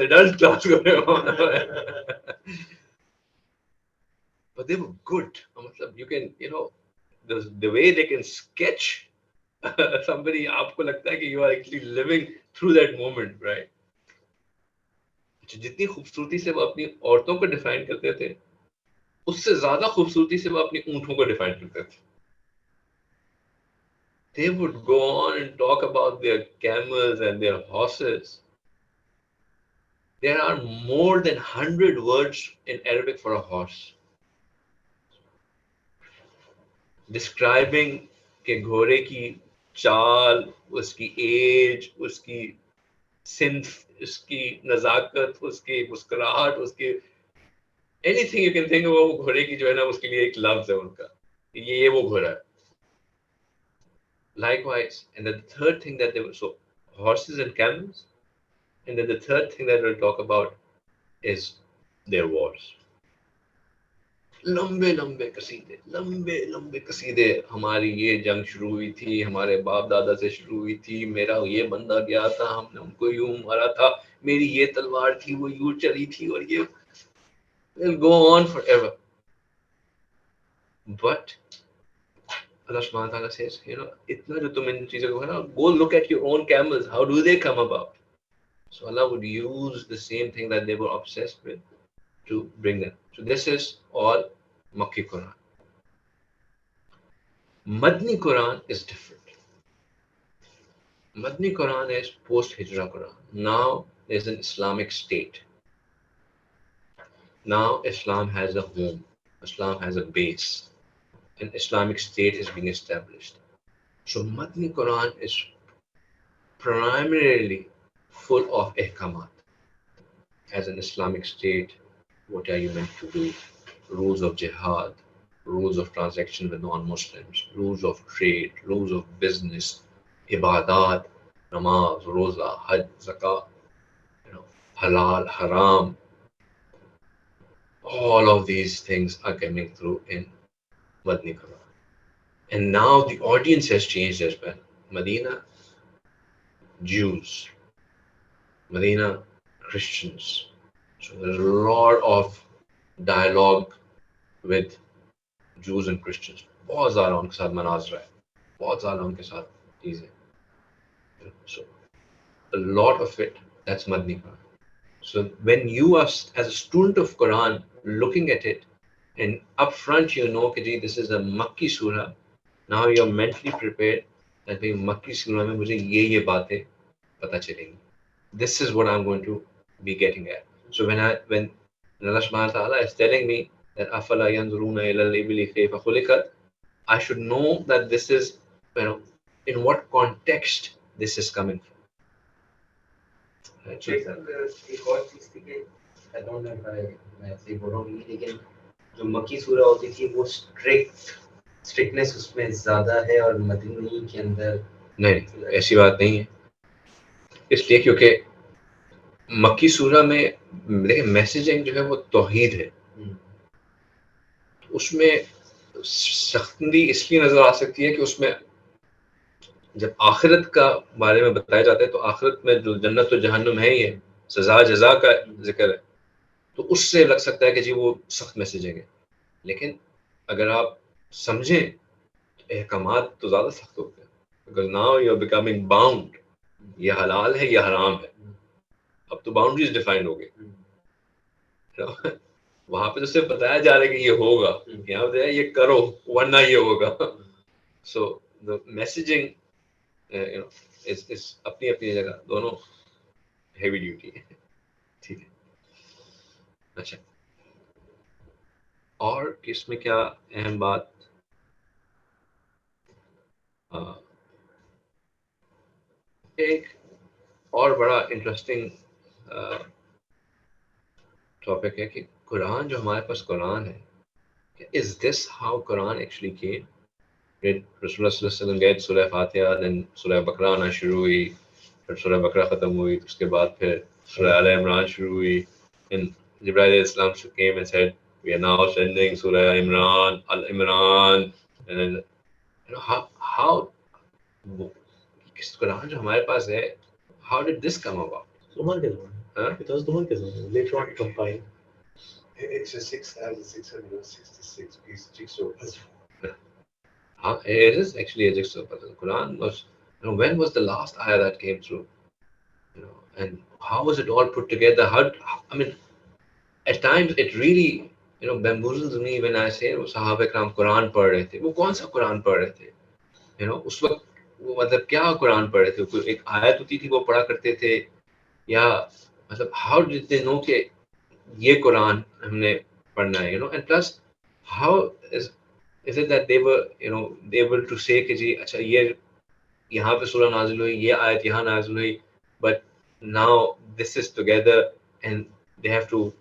adult class going on but they were good मतलब you can you know the way they can sketch somebody आपको लगता है कि you are actually living through that moment right जितनी खूबसूरती से वो अपनी औरतों को डिफाइन करते थे उससे ज्यादा खूबसूरती से वो अपनी ऊँटों को डिफाइन करते थे they would go on and talk about their camels and their horses there are more than 100 words in Arabic for a horse describing के घोड़े की चाल उसकी एज उसकी सिंफ उसकी नजाकत उसकी मुस्कुराहट उसकी anything you can think of वो घोड़े की जो है ना उसके लिए एक लफ्ज है उनका ये वो घोड़ा है likewise and then the third thing that they were so horses and camels and then the third thing that we'll talk about is their wars लंबे लंबे कसीदे हमारी ये जंग शुरू हुई थी हमारे बाप दादा से शुरू हुई थी मेरा ये बंदा गया था हमने उनको यूं मारा था मेरी ये तलवार थी वो यूं चली थी और ये will go on forever But Allah subhanahu wa ta'ala says, itna jo tum in cheezon ko hai na, go look at your own camels. How do they come about? So Allah would use the same thing that they were obsessed with to bring them. So this is all Makki Quran. Madni Quran is different. Madni Quran is post-Hijra Quran. Now there's an Islamic State. Now Islam has a home. Islam has a base. An Islamic State is being established. So Madni Quran is primarily full of ihkamat. As an Islamic State, what are you meant to do? Rules of jihad, rules of transaction with non-Muslims, rules of trade, rules of business, ibadat, namaz, roza, hajj, zakah, halal, haram. All of these things are coming through in Madni Quran. And now the audience has changed as well. Medina, Jews. Medina, Christians. So there's a lot of dialogue with Jews and Christians. बहुत ज़्यादा उनके साथ मनाज़रा है, बहुत ज़्यादा उनके साथ चीज़ें. So a lot of it, that's Madni Quran. So when you are as a student of Quran looking at it, and up front you know कि this is a Makki surah, now you're mentally prepared that भाई Makki surah में मुझे ये बातें पता चलेंगी. This is what I'm going to be getting at. So when Allah subhanahu wa ta'ala is telling me that أَفَلَا يَنْظُرُونَ إِلَى الْإِبِلِ كَيْفَ خُلِقَتْ, I should know that this is, in what context this is coming from. Right? So, एक और चीज थी कि I don't know if मैं सही बोल रहा हूँ, लेकिन जो मक्की सूरह होती थी वो स्ट्रिक्टनेस उसमें ज्यादा है और मदनी के अंदर नहीं, ऐसी बात नहीं है. इसलिए क्योंकि मक्की सूरह में देखिए मैसेजिंग जो है वो तौहीद है. उसमें सख्ती इसलिए नजर आ सकती है कि उसमें जब आखिरत का बारे में बताया जाता है तो आखिरत में जो जन्नत और जहन्नुम है, ये सजा जजा का जिक्र है, तो उससे लग सकता है कि जी वो सख्त मैसेजिंग है. लेकिन अगर आप समझें तो अहकामात तो ज़्यादा सख्त होते हैं. Because now you are becoming bound. ये हलाल है, ये हराम है. अब तो बाउंड्रीज डिफाइन हो गई. वहां पे तो सिर्फ बताया जा रहा है कि ये होगा, यहाँ पे ये करो वरना ये होगा. सो द मैसेजिंग इस अपनी अपनी जगह दोनों हेवी ड्यूटी है. ठीक है. अच्छा, और इसमें क्या अहम बात, एक और बड़ा इंटरेस्टिंग टॉपिक है कि कुरान जो हमारे पास कुरान है, is this how Quran actually came? रसूलुल्लाह सल्लल्लाहु अलैहि वसल्लम गए, सूरह फातिहा, देन सूरह बकरा आना शुरू हुई, फिर सूरह बकरा खत्म हुई, उसके बाद फिर सूरह आल इमरान शुरू हुई. एंड जिब्राइल अलैहिस्सलाम came and said, we are now sending surah Imran, Al Imran, and then how किस कुरान जो हमारे पास है, how did this come about? Duman के ज़माने, it was Duman के ज़माने, later on compiled. It's a 6,666 piece jigsaw puzzle. It is actually a jigsaw puzzle. Quran was, when was the last ayah that came through? And how was it all put together? I mean, at times it really, bamboozles me when I say वो साहब इकराम कुरान पढ़ रहे थे. वो कौन सा कुरान पढ़ रहे थे? उस वक्त वो मतलब क्या कुरान पढ़ रहे थे? कोई एक आयत होती थी वो पढ़ा करते थे, या मतलब how did they know कि ये कुरान हमने पढ़ना है? And plus how is it that they were able to say कि जी अच्छा ये यहाँ पे सूरह नाजिल हुई, ये आयत यहाँ नाजिल हुई, but now this is together and they have to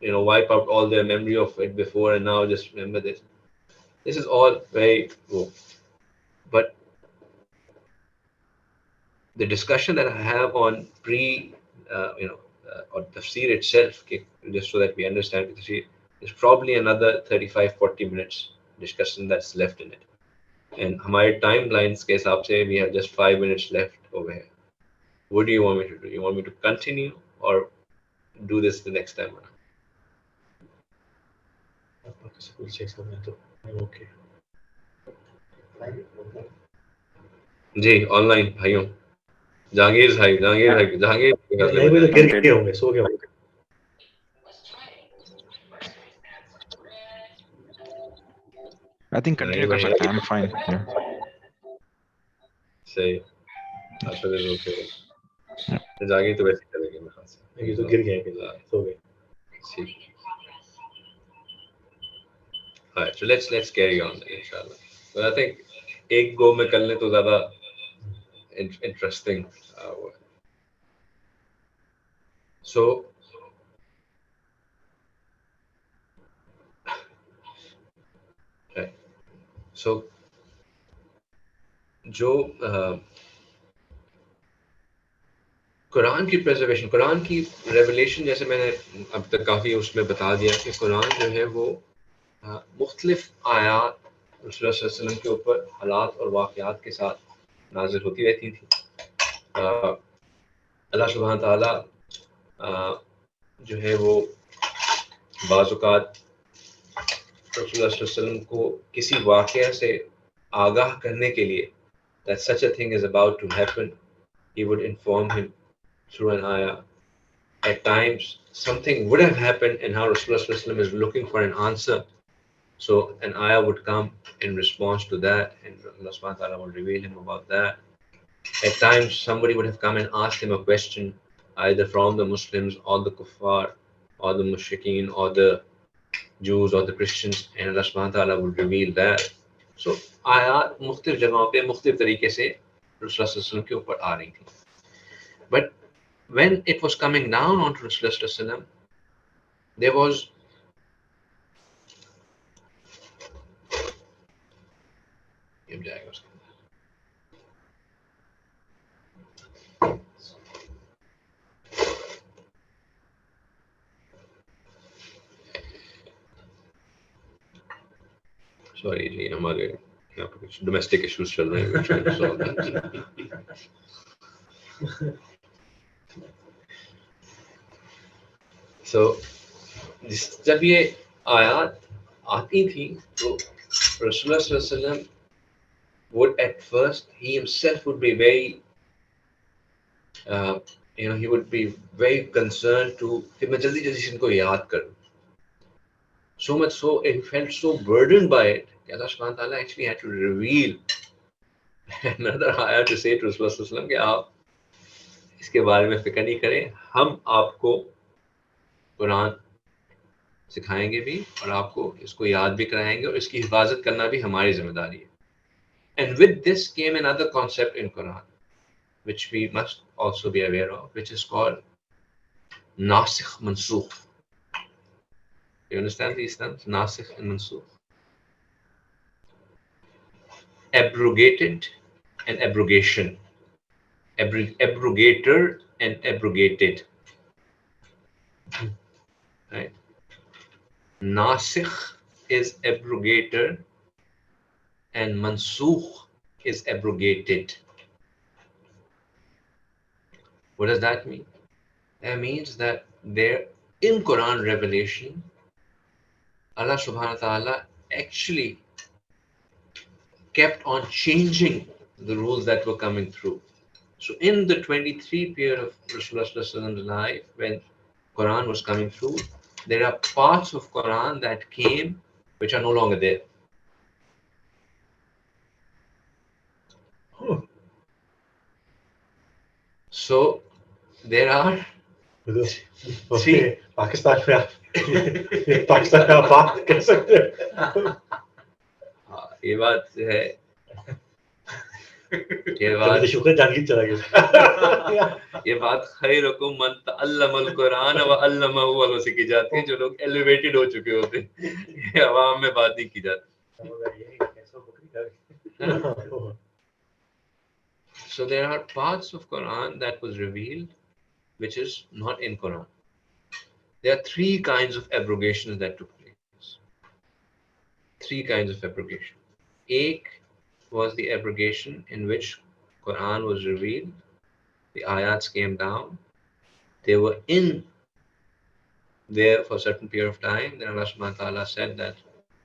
wipe out all their memory of it before and now just remember this. This is all very cool. But the discussion that I have on or Tafseer itself, just so that we understand Tafseer, is probably another 35-40 minutes discussion that's left in it. And हमारे timelines के हिसाब से we have just 5 minutes left over here. What do you want me to do? You want me to continue or do this the next time? आपका school से समय तो Okay. जी online भाइयों जहांगीर भाई जहांगीर नहीं भाई तो गिर गए होंगे, सो गए होंगे। I think continue कर सकते हैं. I'm fine. Yeah. सही अच्छा फिर ओके जहांगीर तो वैसे चलेंगे मेरे ख्याल से ये तो गिर गए कहीं, सो गए। ठीक Alright, so let's carry on then, inshallah. But I think एक गो में कर लें तो ज़्यादा interesting हुआ. So right. So जो कुरान की प्रेजर्वेशन, कुरान की रेवलेशन, जैसे मैंने अब तक काफ़ी उसमें बता दिया कि कुरान जो है वो मुख्तलिफ आयात रसूलुल्लाह सल्लल्लाहु अलैहि वसल्लम के ऊपर हालात और वाक़यात के साथ नाज़िल होती रहती थी. अल्लाह सुब्हान ताला जो है वो बाज़ औक़ात रसूलुल्लाह सल्लल्लाहु अलैहि वसल्लम को किसी वाक़या से आगाह करने के लिए that such a thing is about to happen, he would inform him through an ayah. At times, something would have happened and how Rasulullah Sallallahu Alaihi Wasallam is looking for an answer. So an ayah would come in response to that, and Allah Subhanahu wa Taala will reveal him about that. At times, somebody would have come and asked him a question, either from the Muslims or the kuffar, or the mushrikeen, or the Jews or the Christians, and Allah Subhanahu wa Taala would reveal that. So ayat मुख्तलिफ जगहों पे मुख्तलिफ तरीके से रसूलुल्लाह सल्लल्लाहु अलैहि वसल्लम के ऊपर आ रही थी. But when it was coming down onto Rasulullah Sallallahu Alaihi Wasallam, there was sorry जी हमारे यहाँ पे कुछ domestic issues चल रहे हैं, we're trying to solve that. So जब ये आयत आती थी तो Rasulullah Sallallahu Alaihi Wasallam would at first, he himself would be very he would be very concerned to कि मैं जल्दी जल्दी से इनको याद करूं. So much so, he felt so burdened by it that Allah Subhanahu wa Taala actually had to reveal another ayah to say to Rasulullah Sallallahu Alaihi Wasallam कि आप इसके बारे में फिक्र नहीं करें, हम आपको कुरान सिखाएंगे भी और आपको इसको याद भी कराएंगे और इसकी हिफाजत करना भी हमारी जिम्मेदारी है. And with this came another concept in Quran, which we must also be aware of, which is called nasikh mansukh. You understand these terms, nasikh and mansukh? Abrogated and abrogation. Abrogator and abrogated. Right? Nasikh is abrogator and mansukh is abrogated. What does that mean? That means that there in Quran revelation, Allah subhanahu wa ta'ala actually kept on changing the rules that were coming through. So in the 23 period of Rasulullah's life, when Quran was coming through, there are parts of Quran that came which are no longer there. So there are three. Pakistan में आप पाकिस्तान में आप बात कर सकते हैं. ये बात है, ये बात शुक्र जानकी चला गया. ये बात खैरुकुम मन तअल्लमल कुरान व अल्लमहु वालों से की जाती है, जो लोग एलिवेटेड हो चुके होते हैं. ये आवाम में बात नहीं की जाती. So there are parts of Quran that was revealed which is not in Quran. There are three kinds of abrogations that took place. Three kinds of abrogation. Ek was the abrogation in which Quran was revealed, the ayats came down, they were in there for a certain period of time, then Allah subhanahu wa ta'ala said that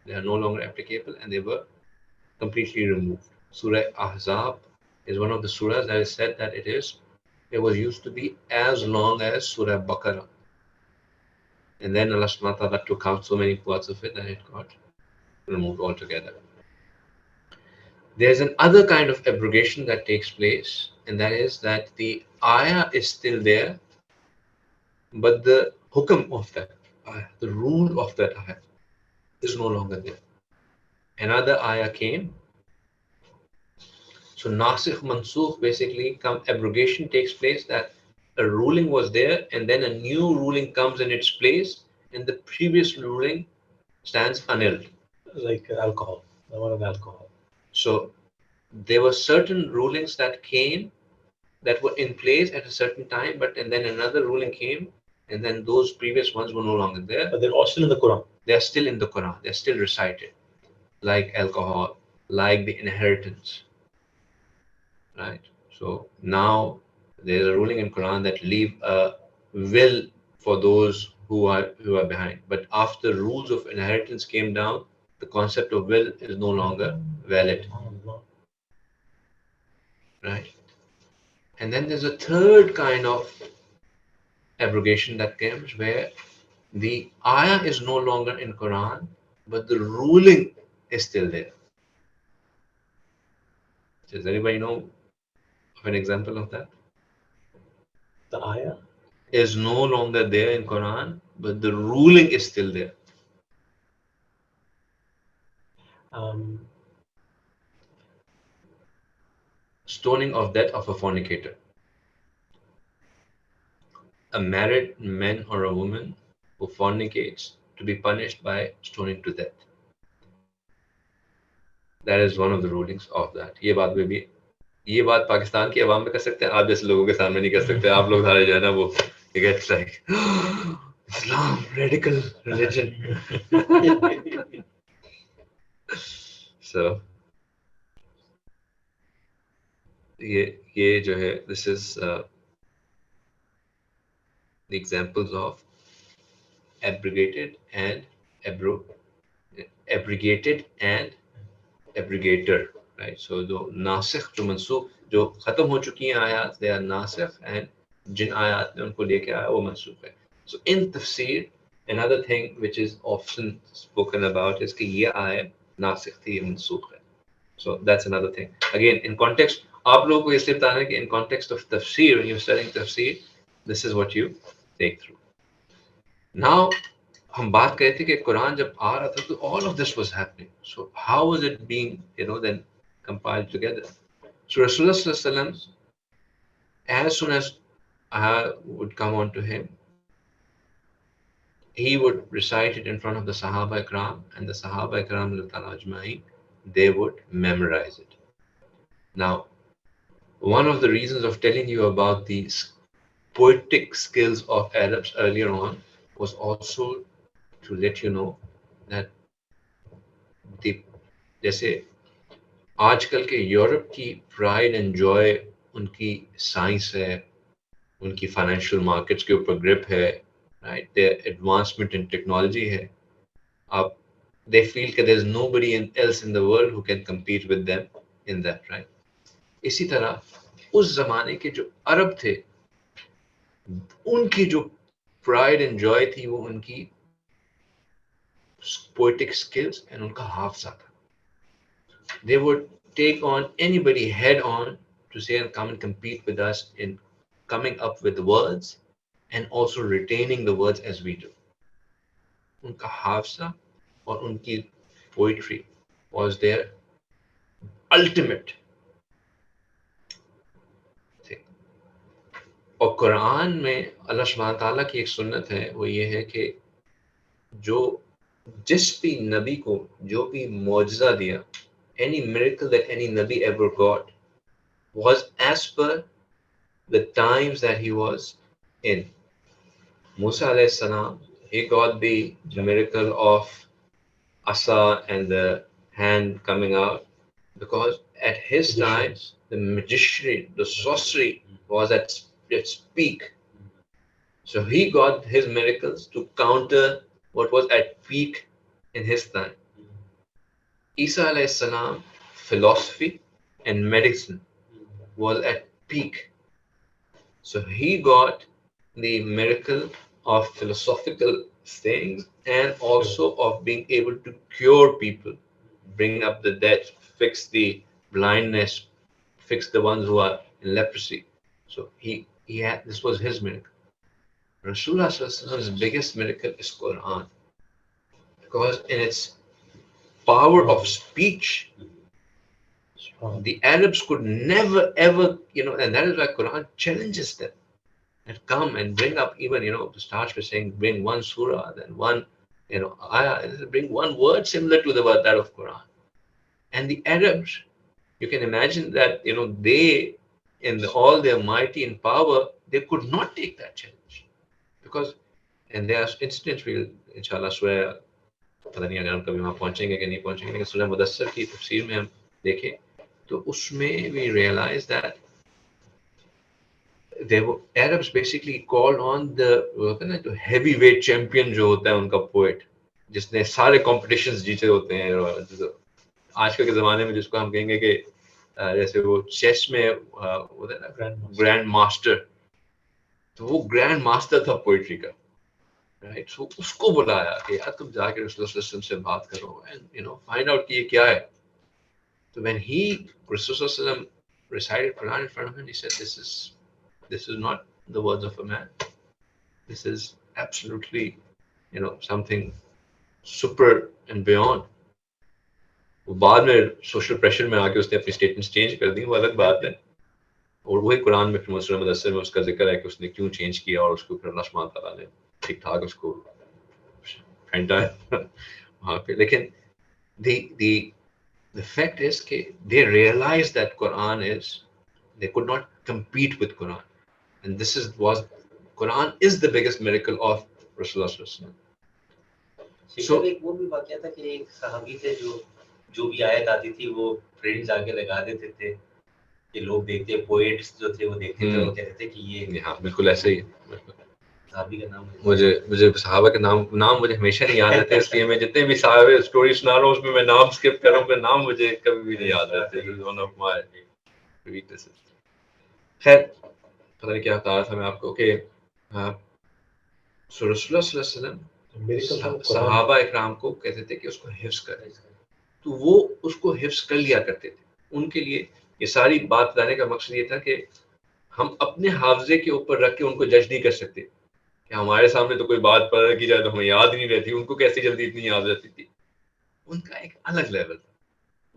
They are no longer applicable and they were completely removed. Surah Ahzab is one of the surahs that is said that it was used to be as long as Surah Baqarah. And then Allah subhanahu wa ta'ala took out so many parts of it that it got removed altogether. There's another kind of abrogation that takes place, and that is that the ayah is still there, but the hukam of that ayah, the rule of that ayah, is no longer there. Another ayah came. So nasikh mansukh, basically abrogation takes place, that a ruling was there and then a new ruling comes in its place and the previous ruling stands annulled. Like alcohol, the one of alcohol. So there were certain rulings that came that were in place at a certain time, and then another ruling came, and then those previous ones were no longer there. But they're all still in the Quran. They are still in the Quran. They're still recited, like alcohol, like the inheritance, right? So now there's a ruling in Quran that leave a will for those who are behind. But after rules of inheritance came down, the concept of will is no longer valid, right? And then there's a third kind of abrogation that comes where the ayah is no longer in Quran, but the ruling is still there. Does anybody know of an example of that? The ayah is no longer there in Quran, but the ruling is still there. Stoning of death of a fornicator. A married man or a woman who fornicates to be punished by stoning to death. That is one of the rulings of that. ये बात पाकिस्तान की आवाम में कर सकते हैं, आप जैसे लोगों के सामने नहीं कर सकते. आप लोग सारे जो है ना वो it gets like Islam, radical religion. So ये जो है, this is the examples of abrogated and abrogator, right? So जो नासिख जो मनसूख जो खत्म हो चुकी हैं आयात, they are नासिख, and जिन आयात ने उनको लेके आया वो मनसूख है. So in tafseer, another thing which is often spoken about is कि ये आयत नासिख थी, ये मनसूख है. So that's another thing. Again, in context, आप लोगों को इसलिए बताना है कि in context of tafseer, when you're studying tafseer, this is what you take through. Now, हम बात कर रहे थे कि कुरान जब आ रहा था तो all of this was happening. So how was it being, then compiled together? So Rasulullah sallallahu alaihi wasallam, as soon as would come on to him, he would recite it in front of the Sahaba Ikram, and the Sahaba Ikram ajma'in, they would memorize it. Now, one of the reasons of telling you about these poetic skills of Arabs earlier on was also to let you know that जैसे आजकल के Europe की pride and joy उनकी science है, उनकी financial markets के ऊपर grip है, right, their advancement in technology है. अब they feel that there's nobody else in the world who can compete with them in that, right? इसी तरह उस जमाने के जो अरब थे, उनकी जो प्राइड एंड जॉय थी वो उनकी poetic skills and उनका हाफजा था. They would take on anybody head on to say and come and compete with us in coming up with words and also retaining the words as we do. उनका हाफजा और उनकी poetry was their ultimate thing. और कुरान में अल्लाह सुब्हानहू तआला की एक सुन्नत है, वो ये है कि जो जिस भी नबी को जो भी मौजज़ा दिया, any miracle that any nabi ever got was as per the times that he was in. Musa alayhi salam, he got the miracle of Asa and the hand coming out because at his times the magician, the sorcery was at its peak. So he got his miracles to counter what was at peak in his time. Isa alayhi salam, philosophy and medicine was at peak. So he got the miracle of philosophical things and also of being able to cure people, bring up the dead, fix the blindness, fix the ones who are in leprosy. So he had, this was his miracle. Rasulullah's biggest miracle is Quran, because in its power of speech, the Arabs could never ever, and that is why Quran challenges them and come and bring up, even, to start with saying bring one surah, then one, ayah, and bring one word similar to the word that of Quran. And the Arabs, you can imagine that, they, in all their mighty and power, they could not take that challenge. Because, and there are incidents, we'll, inshallah, surah, पता नहीं अगर हम कभी वहाँ पहुँचेंगे कि नहीं पहुँचेंगे, लेकिन सूरह मुदस्सर की तफसीर में हम देखें तो उसमें we realize that they were, Arabs basically called on the heavyweight champion जो होता है उनका poet, जिसने सारे competitions जीते होते हैं, आजकल के ज़माने में जिसको हम कहेंगे कि जैसे वो चेस में होता है ना ग्रैंड मास्टर, तो वो ग्रैंड मास्टर था पोइट्री का, राइट. सो उसको बुलाया कि यार तुम जाके रसूलुल्लाह से बात करो एंड फाइंड आउट कि ये क्या है. So when Rasulullah recited Quran in front of him, he said, this is not the words of a man. This is absolutely, something super and beyond. वो बाद में सोशल प्रेशर में आके उसने अपनी स्टेटमेंट्स चेंज कर दी, वो अलग बात है. और वही कुरान में फिर सूरह मुदस्सिर में उसका जिक्र है कि उसने क्यों चेंज किया और उसको फिर अल्लाह सुब्हानहू व तआला ने ठीक ठाक उसको फेंटा है वहाँ पे. लेकिन the fact is that they realized that they could not compete with Quran, and Quran is the biggest miracle of Rasulullah. So एक वो भी वाकया था कि एक सहाबी थे जो भी आयत आती थी वो फ्रेंड्स आके लगा देते थे कि लोग देखते, पोएट्स जो थे वो देखते थे और कहते थे कि ये, हाँ बिल्कुल ऐसे ही. सहाबी का नाम मुझे सहाबा के नाम मुझे हमेशा नहीं याद रहते, इसलिए मैं जितने भी सहाबे स्टोरी सुना रहा हूँ उसमें मैं नाम स्किप कर रहा हूँ, नाम मुझे कभी भी नहीं याद रहते. One of my weaknesses. खैर, पता नहीं क्या बता रहा था मैं आपको कि रसूलुल्लाह सल्लल्लाहु अलैहि वसल्लम सहाबा इकराम को कहते थे कि उसको हिफ्ज कर, तो वो उसको हिफ्ज कर लिया करते थे. उनके लिए ये सारी बात बताने का मकसद ये था कि हम अपने हाफजे के ऊपर रख के उनको जज नहीं कर सकते कि हमारे सामने तो कोई बात पढ़ की जाए तो हमें याद ही नहीं रहती, उनको कैसे जल्दी इतनी याद रहती थी. उनका एक अलग लेवल था,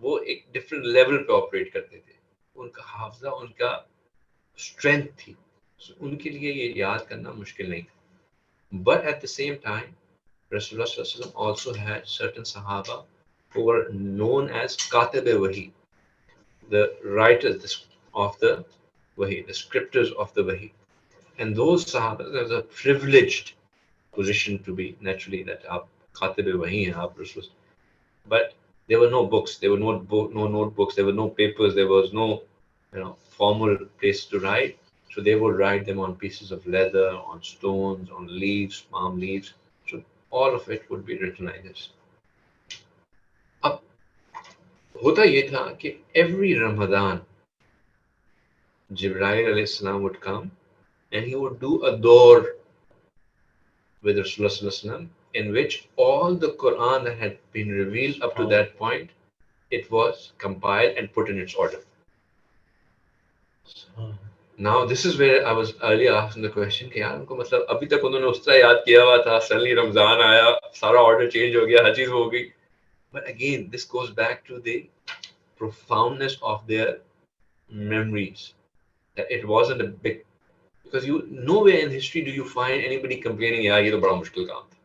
वो एक डिफरेंट लेवल पे ऑपरेट करते थे. उनका हाफजा, उनका स्ट्रेंथ थी, उनके लिए ये याद करना मुश्किल नहीं था. But at the same time, Rasulullah sallallahu alaihi wasallam also had certain Sahaba who were known as Katib Wahi, the writers of the Wahi, the scripters of the Wahi. And those Sahaba, there was a privileged position to be, naturally, that aap Katib Wahi hain, aap Rasul. But there were no books, there were no notebooks, there were no papers, there was no formal place to write. So they would write them on pieces of leather, on stones, on leaves, palm leaves. So all of it would be written like this. अब होता ये था कि every Ramadan, Jibreel alayhi salam would come and he would do a door with Rasulullah sallallahu alaihi wasallam, in which all the Quran that had been revealed up to that point, it was compiled and put in its order. Now this is where I was earlier asking the question कि यार उनको मतलब अभी तक उन्होंने उस तरह याद किया हुआ था, suddenly रमजान आया, सारा order change हो गया, हर चीज हो गई. But again, this goes back to the profoundness of their memories, that it wasn't a big, because you nowhere in history do you find anybody complaining यार ये तो बड़ा मुश्किल काम था,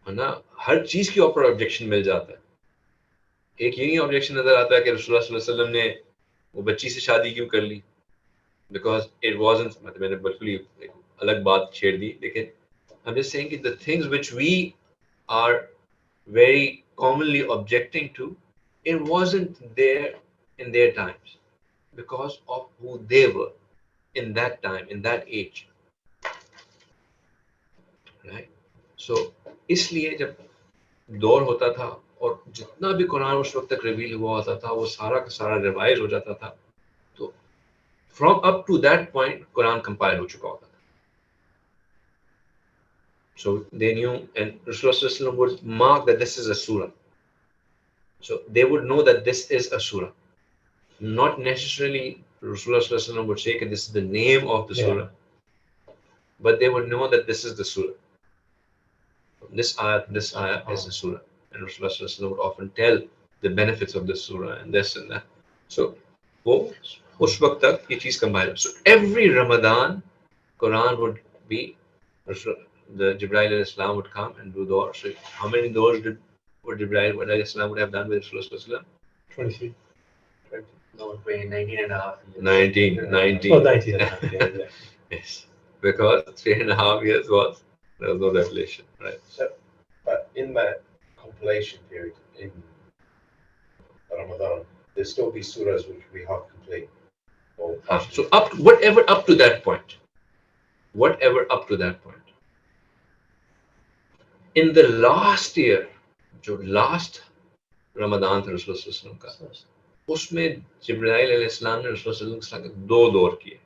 है ना. हर चीज के ऊपर ऑब्जेक्शन मिल जाता है. एक यही ऑब्जेक्शन नजर आता है कि रसूलुल्लाह सल्लल्लाहु अलैहि वसल्लम ने वो बच्ची से शादी क्यों कर ली, because it wasn't, मतलब मैंने बिल्कुल ही अलग बात छेड़ दी, लेकिन I'm just saying that the things which we are very commonly objecting to, it wasn't there in their times because of who they were in that time, in that age, right? So इसलिए जब दौर होता था और जितना भी कुरान उस वक्त तक रिवील हुआ होता था वो सारा का सारा रिवाइज हो जाता था. तो from up to that point Quran compile हो चुका होता था. So they knew, and Rasulullah would mark that this is a surah. So they would know that this is a surah. Not necessarily Rasulullah would say that this is the name of the surah, but they would know that this is the surah. This ayah is the surah. And Rasulullah would often tell the benefits of this surah and this and that. So वो उस वक्त तक ये चीज़ combine. So every Ramadan, Quran would be, the Jibreel al-Islam would come and do doors. So how many doors would Jibreel al-Islam would have done with Rasulullah? 23. No, 19 and a half years. 19. Oh, 19 and a half, yeah, exactly. Yes, because 3.5 years there was no revelation, right? So, but in that compilation period in Ramadan, there still be surahs which we have complete. Or So whatever up to that point. In the last year, जो last Ramadan था रसूलुल्लाह का, उसमें जिब्राइल अलैहिस्सलाम ने रसूलुल्लाह के 2 दौर किए.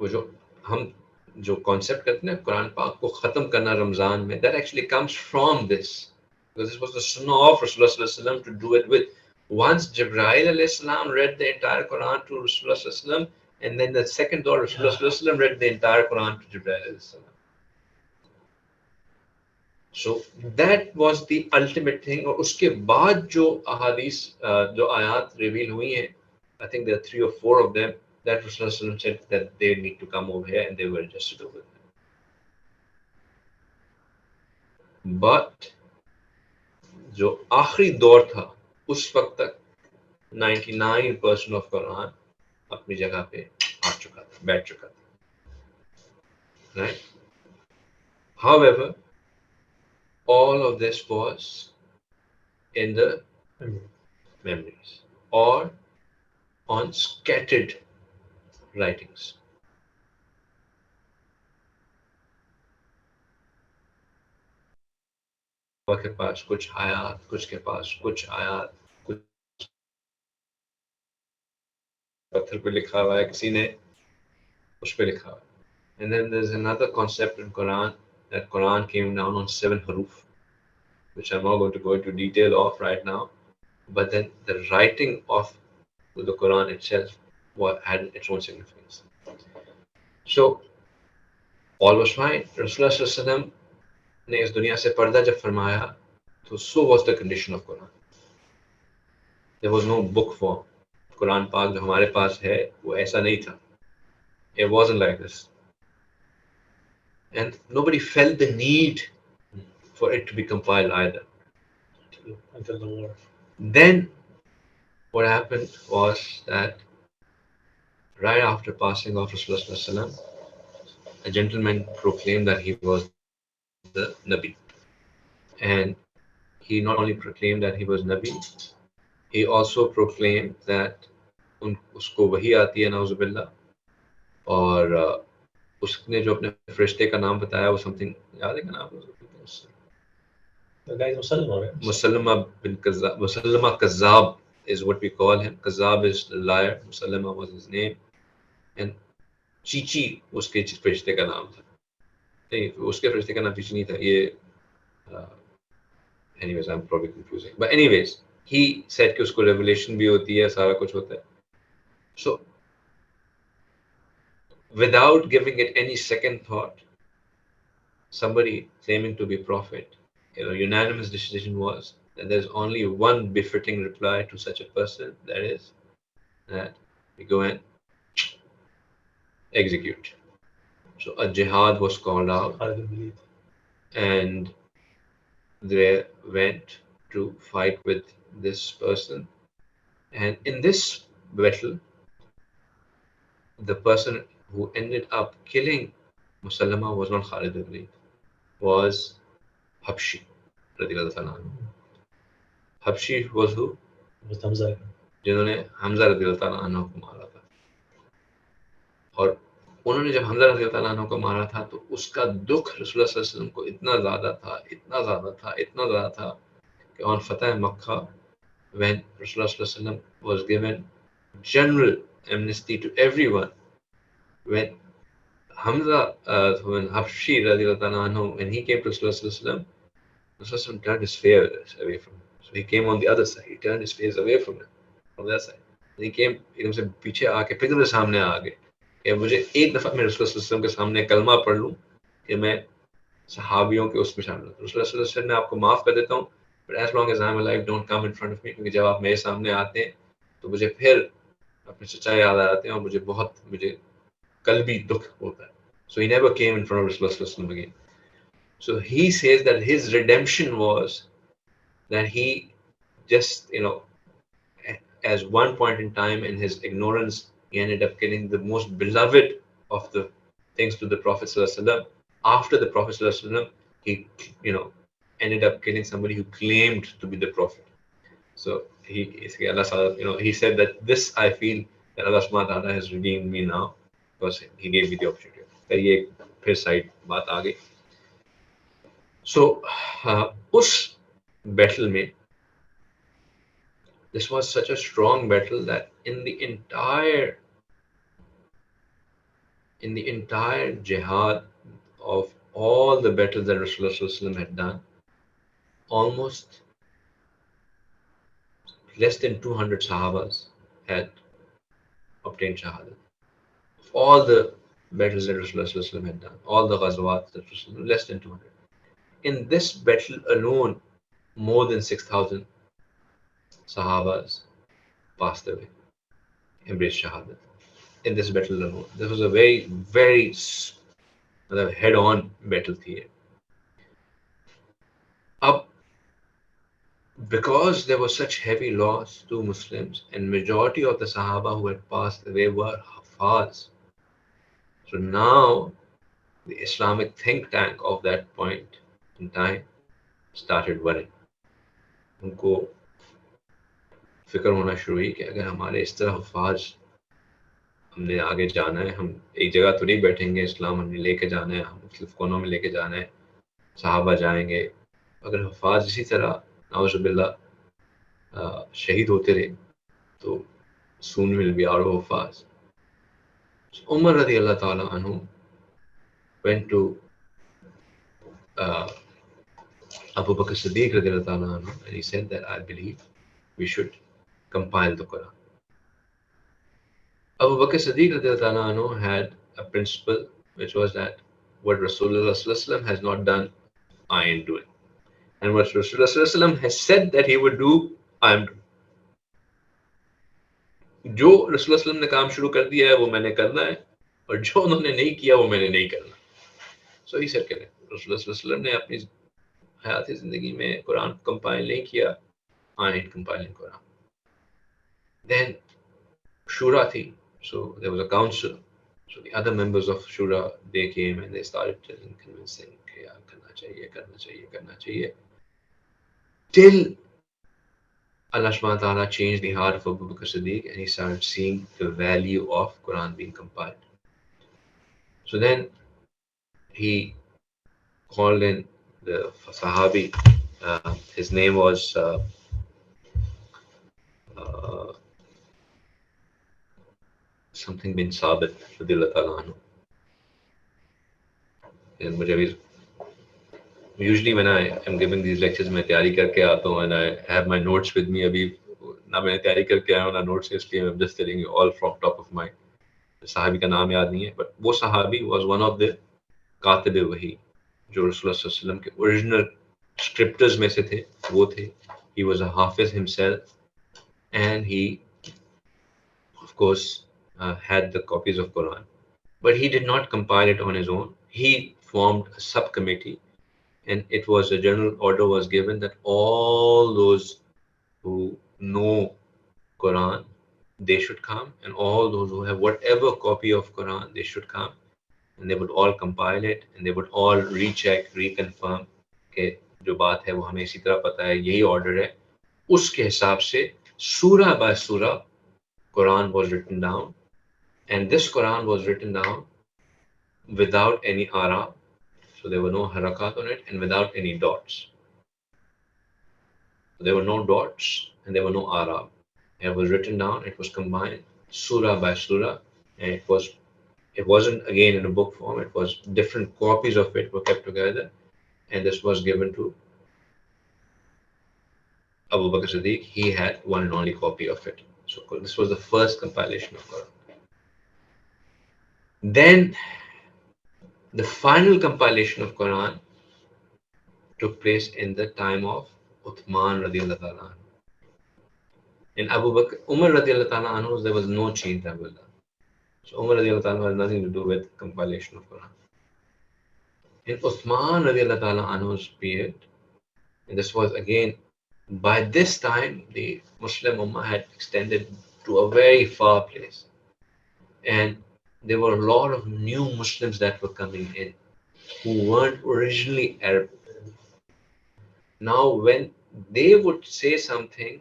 वो जो कॉन्सेप्ट करते हैं कुरान पाक को खत्म करना रमजान में, that actually comes from this, because this was the sunnah of Rasulullah to do it with. Once Jibreel alayhi read the entire Quran to Rasulullah, and then the second door Rasulullah read the entire Quran to Jibreel alayhi. So that was the ultimate thing. और उसके बाद जो अहादीस जो आयात reveal हुई हैं, I think there are 3 or 4 of them that Rasulullah said that they need to come over here, and they were adjusted over there. But जो आखिरी दौर था उस वक्त तक 99% of Quran अपनी जगह पे आ चुका था, बैठ चुका था, right? However, all of this was in the memories or on scattered writings. के पास कुछ आयात, कुछ के पास कुछ आयात, कुछ पत्थर पे लिखा हुआ है, किसी ने उस पे लिखा हुआ है. And then there's another concept in Quran, that Quran came down on 7 huruf, which I'm not going to go into detail of right now. But then the writing of the Quran itself had its own significance. So all was fine. Rasulullah ने इस दुनिया से पर्दा जब फरमाया, तो so was the condition of Quran. There was no book form. Quran पाक जो हमारे पास है वो ऐसा नहीं था. It wasn't like this. And nobody felt the need for it to be compiled either. Until the war. Then what happened was that right after passing of Rasulullah, a gentleman proclaimed that he was the Nabi. And he not only proclaimed that he was Nabi, he also proclaimed that उसको वही आती है नाउज़ुबिल्लाह, और उसने जो अपने फरिश्ते का नाम बताया वो समथिंग याद है क्या नाम? The guy is Muslim, right? Musallama Kazzab is what we call him. Kazzab is the liar. Musallama was his name. And Chichi उसके फरिश्ते का नाम था. नहीं, उसके फरिश्ते का नाम चिची नहीं था. ये anyways, I'm probably confusing. But anyways, he said कि उसको revelation भी होती है, सारा कुछ होता है. So without giving it any second thought, somebody claiming to be prophet, unanimous decision was that there's only one befitting reply to such a person, that is that we go and execute. So a jihad was called out, and they went to fight with this person. And in this battle, the person who ended up killing Musallama was not Khalid ibn Walid, was Habshi. Habshi was who? Was Hamza. जिन्होंने हमजा रज़ियल्लाहु अन्हु को मारा था. और उन्होंने जब हमजा रज़ी अल्लाह अन्हु को मारा था तो उसका दुख रसूलुल्लाह सल्लल्लाहु अलैहि वसल्लम को इतना ज़्यादा था, इतना ज़्यादा था, इतना ज़्यादा था कि ऑन फतह मक्का when Rasulullah sallallahu alaihi wasallam was given general amnesty to everyone, when when Habshi radiallahu anhu, when he came to Rasulullah sallallahu alaihi wasallam, Rasulullah turned his face away from him. So he came on the other side. He turned his face away from him, from that side. And he came एकदम से पीछे आके फिर मेरे सामने आ गए कि मुझे एक दफा मैं रसूलुल्लाह सल्लल्लाहु अलैहि वसल्लम के सामने कलमा पढ़ लूं कि मैं सहाबियों के उसमें शामिल हूं। रसूलुल्लाह सल्लल्लाहु अलैहि वसल्लम मैं आपको माफ कर देता हूं, but as long as I'm alive, don't come in front of me, क्योंकि जब आप मेरे सामने आते हैं तो मुझे फिर अपने चचा याद आ जाते हैं और मुझे कल्बी दुख होता है. So he never came in front of Rasulullah sallallahu alaihi wasallam again. So he says that his redemption was that he just, as one point in time in his ignorance, he ended up killing the most beloved of the things to the Prophet sallallahu alaihi wasallam. After the Prophet sallallahu alaihi wasallam, he, ended up killing somebody who claimed to be the Prophet. So he said that this I feel that Allah subhanahu wa ta'ala has redeemed me now because he gave me the opportunity. फिर ये फिर side बात आ गई. So उस battle में, this was such a strong battle that in the entire jihad of all the battles that Rasulullah sallallahu alaihi wasallam had done, almost less than 200 Sahabas had obtained Shahadat. Of all the battles that Rasulullah sallallahu alaihi wasallam had done, all the ghazwat that Rasulullah, less than 200. In this battle alone, more than 6,000 Sahabas passed away, embraced Shahadat. In this battle alone, this was a very, very head-on battle theater. Because there was such heavy loss to Muslims, and majority of the Sahaba who had passed away were Hafiz. So now the Islamic think tank of that point in time started worrying. उनको फिक्र होना शुरू हुई कि अगर हमारे इस तरह हफाज हमने आगे जाना है, हम एक जगह तो नहीं बैठेंगे, इस्लाम हमने लेके जाना है, हम मुख्तलिफ कोनों में लेके जाना है, सहाबा जाएंगे, अगर हफाज इसी तरह नाउज़ुबिल्लाह शहीद होते रहे तो soon will be out of hafaz. So Umar radiallahu ta'ala anhu went to Abu Bakr Siddiq radiallahu ta'ala anhu, and he said that I believe we should compile the Quran. Abu Bakr Siddiq radiallahu ta'ala anhu had a principle which was that what Rasulullah sallallahu alaihi wasallam has not done, I am doing. And what Rasulullah sallallahu alaihi wasallam has said that he would do, I am doing. जो रसूलुल्लाह सल्लल्लाहु अलैहि वसल्लम ने काम शुरू कर दिया है वो मैंने करना है, और जो उन्होंने नहीं किया वो मैंने नहीं करना. So he said, रसूलुल्लाह सल्लल्लाहु अलैहि वसल्लम ने अपनी हयात ज़िंदगी में कुरान कंपाइल नहीं किया, I ain't compiling Quran. Then Shura thi, so there was a council. So the other members of Shura, they came and they started convincing, कि यार करना चाहिए. Till Allah subhanahu wa ta'ala changed the heart of Abu Bakr Siddiq and he started seeing the value of Quran being compiled. So then he called in the Sahabi, his name was something bin Sabit radiyallahu ta'ala anhu. And Mujahid, usually when I am giving these lectures, मैं तैयारी करके आता हूँ and I have my notes with me. अभी ना मैंने तैयारी करके आया हूँ ना notes है, इसलिए I'm just telling you all from top of my. साहबी का नाम याद नहीं है, but वो साहबी was one of the कातिब वही जो रसूलुल्लाह सल्लल्लाहु अलैहि वसल्लम के original scriptors में से थे, वो थे. He was a Hafiz himself, and he, of course, had the copies of Quran, but he did not compile it on his own. He formed a subcommittee, and it was a general order was given that all those who know Quran, they should come, and all those who have whatever copy of Quran, they should come, and they would all compile it, and they would all recheck, reconfirm कि जो बात है वो हमें इसी तरह पता है, यही order है. उसके हिसाब से surah by surah Quran was written down, and this Quran was written down without any Arab, so there were no harakat on it, and without any dots. There were no dots and there were no Arab. It was written down, it was combined surah by surah, and it wasn't again in a book form, it was different copies of it were kept together, and this was given to Abu Bakr Siddiq. He had one and only copy of it. So this was the first compilation of Quran. Then the final compilation of Quran took place in the time of Uthman radiallahu ta'ala. In Abu Bakr, Umar radiallahu ta'ala anhu, there was no chain travel. So Umar radiallahu ta'ala has nothing to do with compilation of Quran. In Uthman radiallahu ta'ala anhu's period, and this was again, by this time the Muslim Ummah had extended to a very far place. And there were a lot of new Muslims that were coming in who weren't originally Arab. Now when they would say something,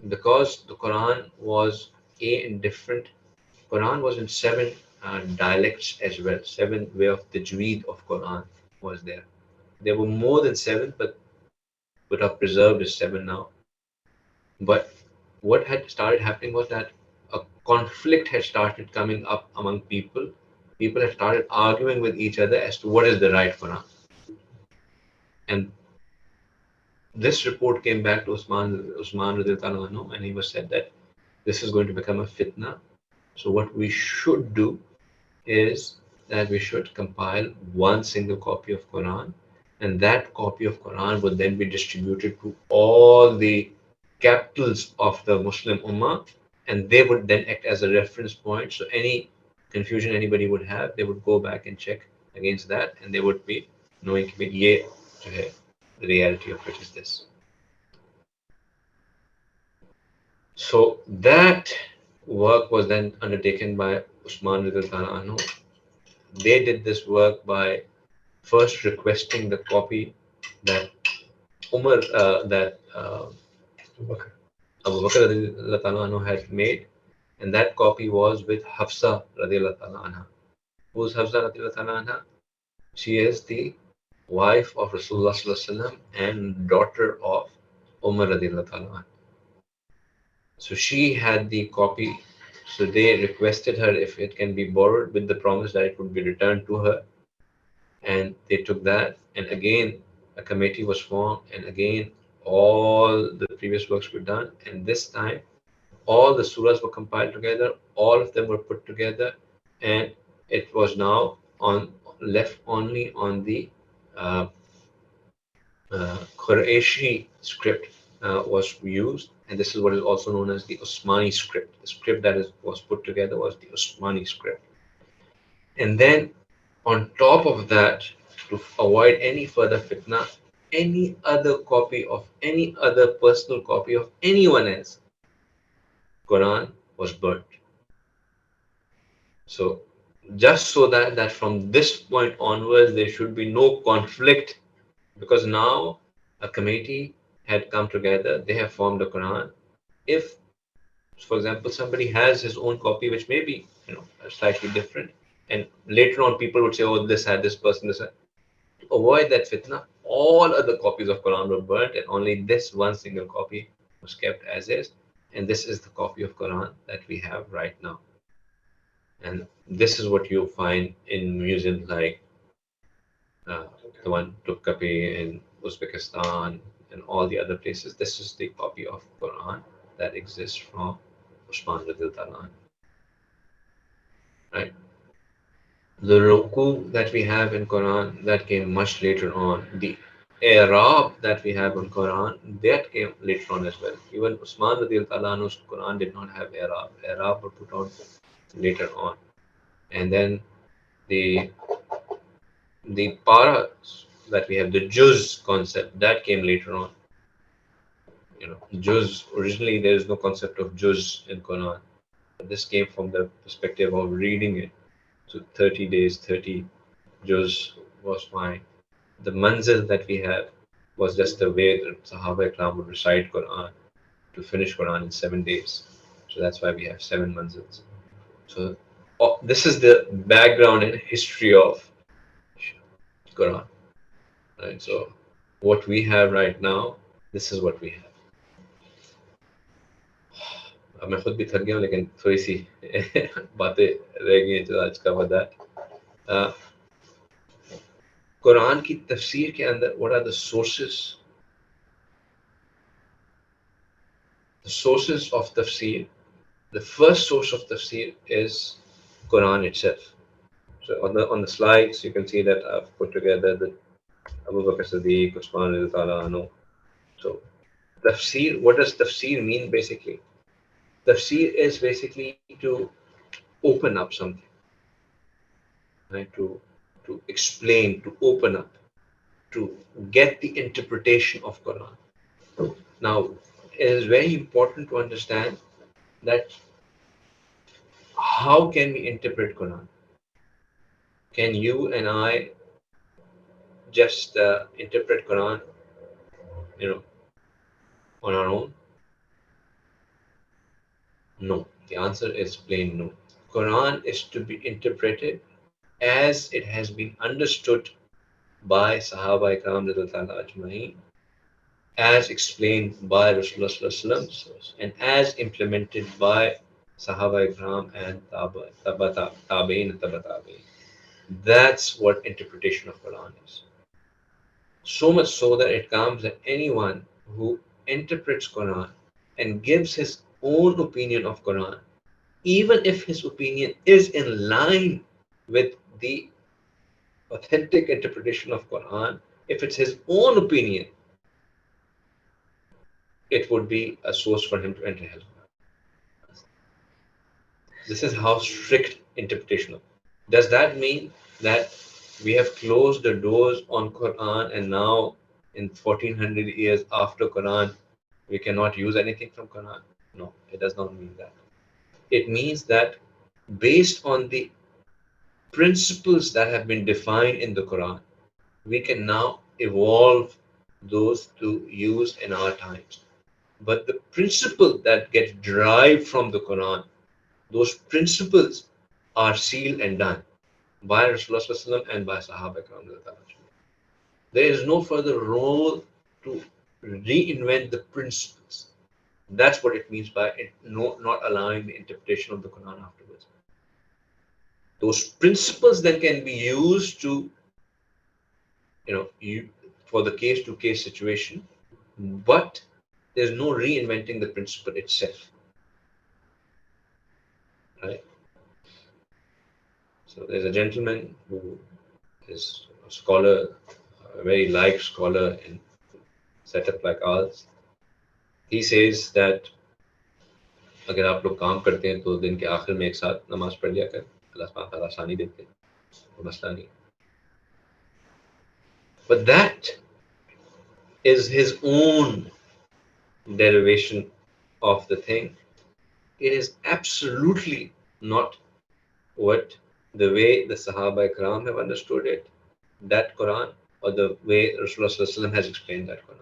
because the Quran was in different, Quran was in 7 dialects as well, 7 way of tajweed of Quran was there. There were more than 7, but what are preserved is 7 now. But what had started happening was that a conflict had started coming up among people. People had started arguing with each other as to what is the right Quran. And this report came back to Usman radiallahu anhu, and he was said that this is going to become a fitna. So what we should do is that we should compile one single copy of Quran, and that copy of Quran would then be distributed to all the capitals of the Muslim Ummah, and they would then act as a reference point. So any confusion anybody would have, they would go back and check against that, and they would be knowing that the reality of it is this. So that work was then undertaken by Usman radiallahu anhu. They did this work by first requesting the copy that Umar, Abu Bakr radiallahu anhu had made, and that copy was with Hafsa radiallahu anha. Who's Hafsa radiallahu anha? She is the wife of Rasulullah sallallahu alaihi wasallam and daughter of Umar radiallahu anha. So she had the copy. So they requested her if it can be borrowed with the promise that it would be returned to her. And they took that. And again, a committee was formed. And again, all the previous works were done. And this time, all the surahs were compiled together. All of them were put together. And it was now left only on the Qurayshi script was used, and this is what is also known as the Usmani script. The script that was put together was the Usmani script. And then on top of that, to avoid any further fitna, any other copy of any other personal copy of anyone else, Quran was burnt. So just so that from this point onwards there should be no conflict, because now a committee had come together, they have formed a Quran. If, for example, somebody has his own copy, which may be slightly different, and later on people would say, oh, this had this person, this had. To avoid that fitna, all other copies of Quran were burnt, and only this one single copy was kept as is. And this is the copy of Quran that we have right now. And this is what you'll find in museums like the one Tufkapi in Uzbekistan and all the other places. This is the copy of Quran that exists from Usman radiallahu anhu. Right? The ruku that we have in Quran, that came much later on. The Arab that we have in Quran, that came later on as well. Even Usman radiallahu anhu's Quran did not have Arab. Arab were put on later on. And then the paras that we have, the juz concept, that came later on. Juz, originally there is no concept of juz in Quran. This came from the perspective of reading it. So 30 days, 30 juz was fine. The manzil that we have was just the way that Sahaba Ikram would recite Quran to finish Quran in 7 days. So that's why we have 7 manzils. So this is the background and history of Quran, right? So what we have right now, this is what we have. अब मैं खुद भी थक गया हूँ लेकिन थोड़ी सी बातें रह गई हैं, तो आज cover that. कुरान की तफसीर के अंदर what are the sources? The sources of tafsir. The first source of tafsir is Quran itself. So on the slides you can see that I've put together the Abu Bakr Siddiq, Usman radhiyallahu anhu. So tafsir, what does tafsir mean basically? Tafsir is basically to open up something, right? To explain, to open up, to get the interpretation of Quran. Now, it is very important to understand that how can we interpret Quran? Can you and I just interpret Quran, on our own? No. The answer is plain no. Quran is to be interpreted as it has been understood by Sahaba Ikram ajma'in, as explained by Rasulullah and as implemented by Sahaba Ikram and Tabi'in and Tabi'in. That's what interpretation of Quran is. So much so that it comes that anyone who interprets Quran and gives his own opinion of Quran, even if his opinion is in line with the authentic interpretation of Quran, if it's his own opinion, it would be a source for him to enter hell. This is how strict interpretation of. Does that mean that we have closed the doors on Quran and now in 1400 years after Quran we cannot use anything from Quran? No, it does not mean that. It means that based on the principles that have been defined in the Quran, we can now evolve those to use in our times. But the principle that gets derived from the Quran, those principles are sealed and done by Rasulullah and by Sahaba Ikram. There is no further role to reinvent the principles. That's what it means by it not allowing the interpretation of the Quran afterwards. Those principles then can be used to, for the case-to-case situation, but there's no reinventing the principle itself. Right? So there's a gentleman who is a scholar, a very liked scholar in setup like ours. He says that अगर आप लोग काम करते हैं तो दिन के आखिर में एक साथ नमाज पढ़ लिया करें, अल्लाह सुब्हानहू व तआला आसानी देते हैं, कोई मसला नहीं. But that is his own derivation of the thing. It is absolutely not what the way the Sahaba Ikram have understood it, that Quran, or the way Rasulullah has explained that Quran.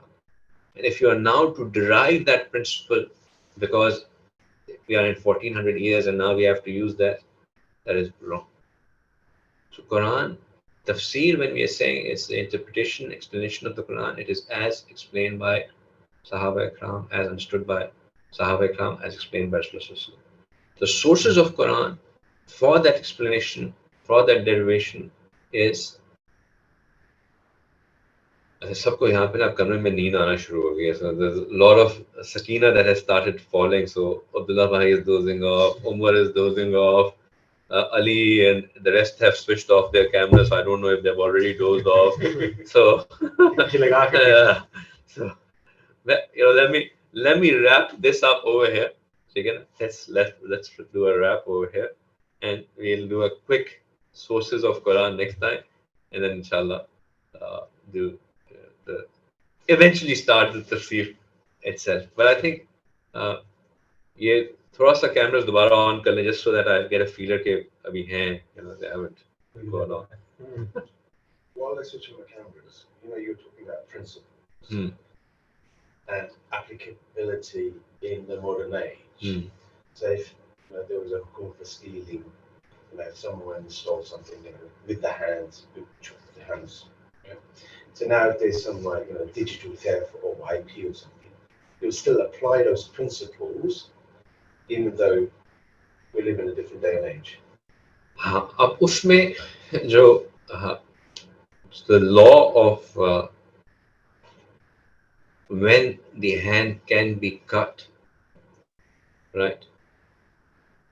And if you are now to derive that principle because we are in 1400 years and now we have to use that, that is wrong. So Quran, tafsir, when we are saying it's the interpretation, explanation of the Quran, it is as explained by Sahaba Ikram, as understood by Sahaba Ikram, as explained by Rasulullah. The sources of Quran for that explanation, for that derivation is. सबको यहाँ पे ना कमरे में नींद आना शुरू हो गई है. So there's a lot of sakina that has started falling. So Abdullah Bhai is dozing off, Umar is dozing off, Ali and the rest have switched off their cameras. So I don't know if they've already dozed off. So, so let me wrap this up over here. So again, let's do a wrap over here, and we'll do a quick sources of Quran next time, and then inshallah do the eventually start the tafsir itself. But I think ये थोड़ा सा cameras दोबारा on कर लें just so that I get a feeler कि अभी हैं, they haven't gone on. While they're switching the cameras, you're talking about principles and applicability in the modern age. So if there was a call for stealing someone installed something, with the hands, with the hands. Yeah. So now if there's some digital theft or IP or something, you'll still apply those principles, even though we live in a different day and age. हाँ, अब उसमें जो the law of when the hand can be cut, right?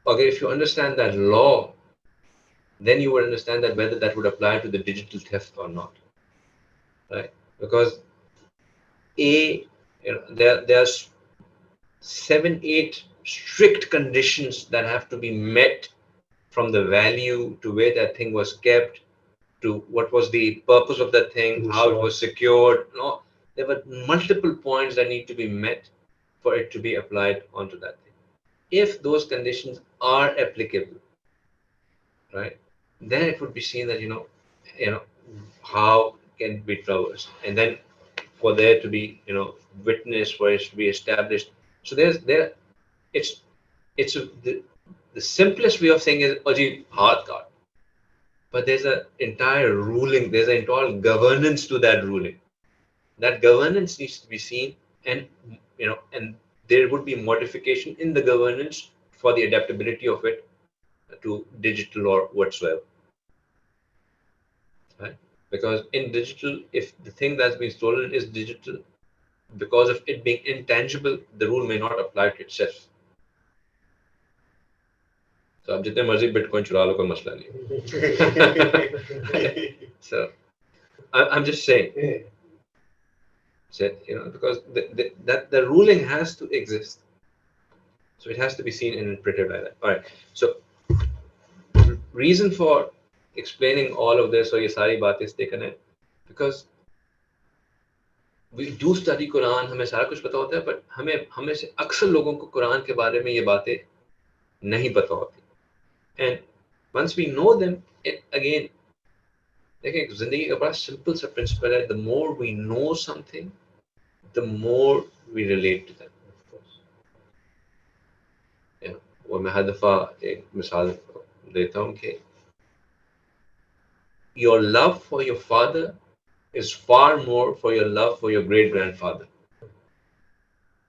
Okay, if you understand that law, then you would understand that whether that would apply to the digital theft or not, right? Because there's 7-8 strict conditions that have to be met, from the value to where that thing was kept, to what was the purpose of that thing, how it was secured. No, there were multiple points that need to be met for it to be applied onto that thing. If those conditions are applicable, right, then it would be seen that how can it be traversed, and then for there to be witness, for it to be established. So it's the simplest way of saying is aji hard card, but there's an entire ruling, there's an entire governance to that ruling. That governance needs to be seen, and and there would be modification in the governance for the adaptability of it to digital or whatsoever, right? Because in digital, if the thing that's been stolen is digital, because of it being intangible, the rule may not apply to itself. So आप जितने मर्जी bitcoin चुरा लो, कोई मसला नहीं. So I'm just saying, because the ruling has to exist, so it has to be seen and interpreted like that. All right. So reason for explaining all of this, or ये सारी बातें taken है, because we do study Quran, हमें सारा कुछ पता होता है, but हमें से अक्सर लोगों को कुरान के बारे में ये बातें नहीं पता होती. And once we know them, it again, देखिए जिंदगी का बड़ा simple सा principle है, the more we know something, the more we relate to them. और मैं हर दफ़ा एक मिसाल देता हूँ कि your love for your father is far more for your love for your great grandfather,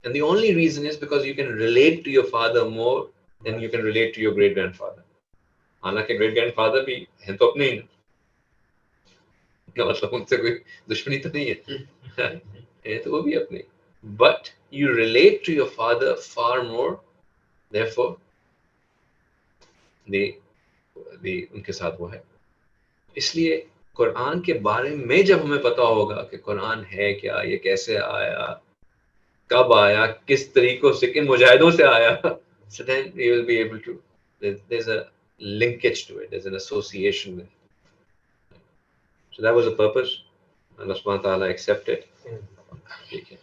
and the only reason is because you can relate to your father more than you can relate to your great grandfather. हालांकि great grandfather भी हैं तो अपने ही, मतलब उनसे कोई दुश्मनी तो नहीं है, हैं तो वो भी अपने, but you relate to your father far more, therefore the उनके साथ वो है. इसलिए कुरान के बारे में जब हमें पता होगा कि कुरान है क्या, ये कैसे आया, कब आया, किस तरीकों से, किन मुजाहिदों से आया, so then you will be able to, there's a linkage to it, there's an association with it. So that was the purpose. Allah subhanahu wa ta'ala accepted. ठीक है.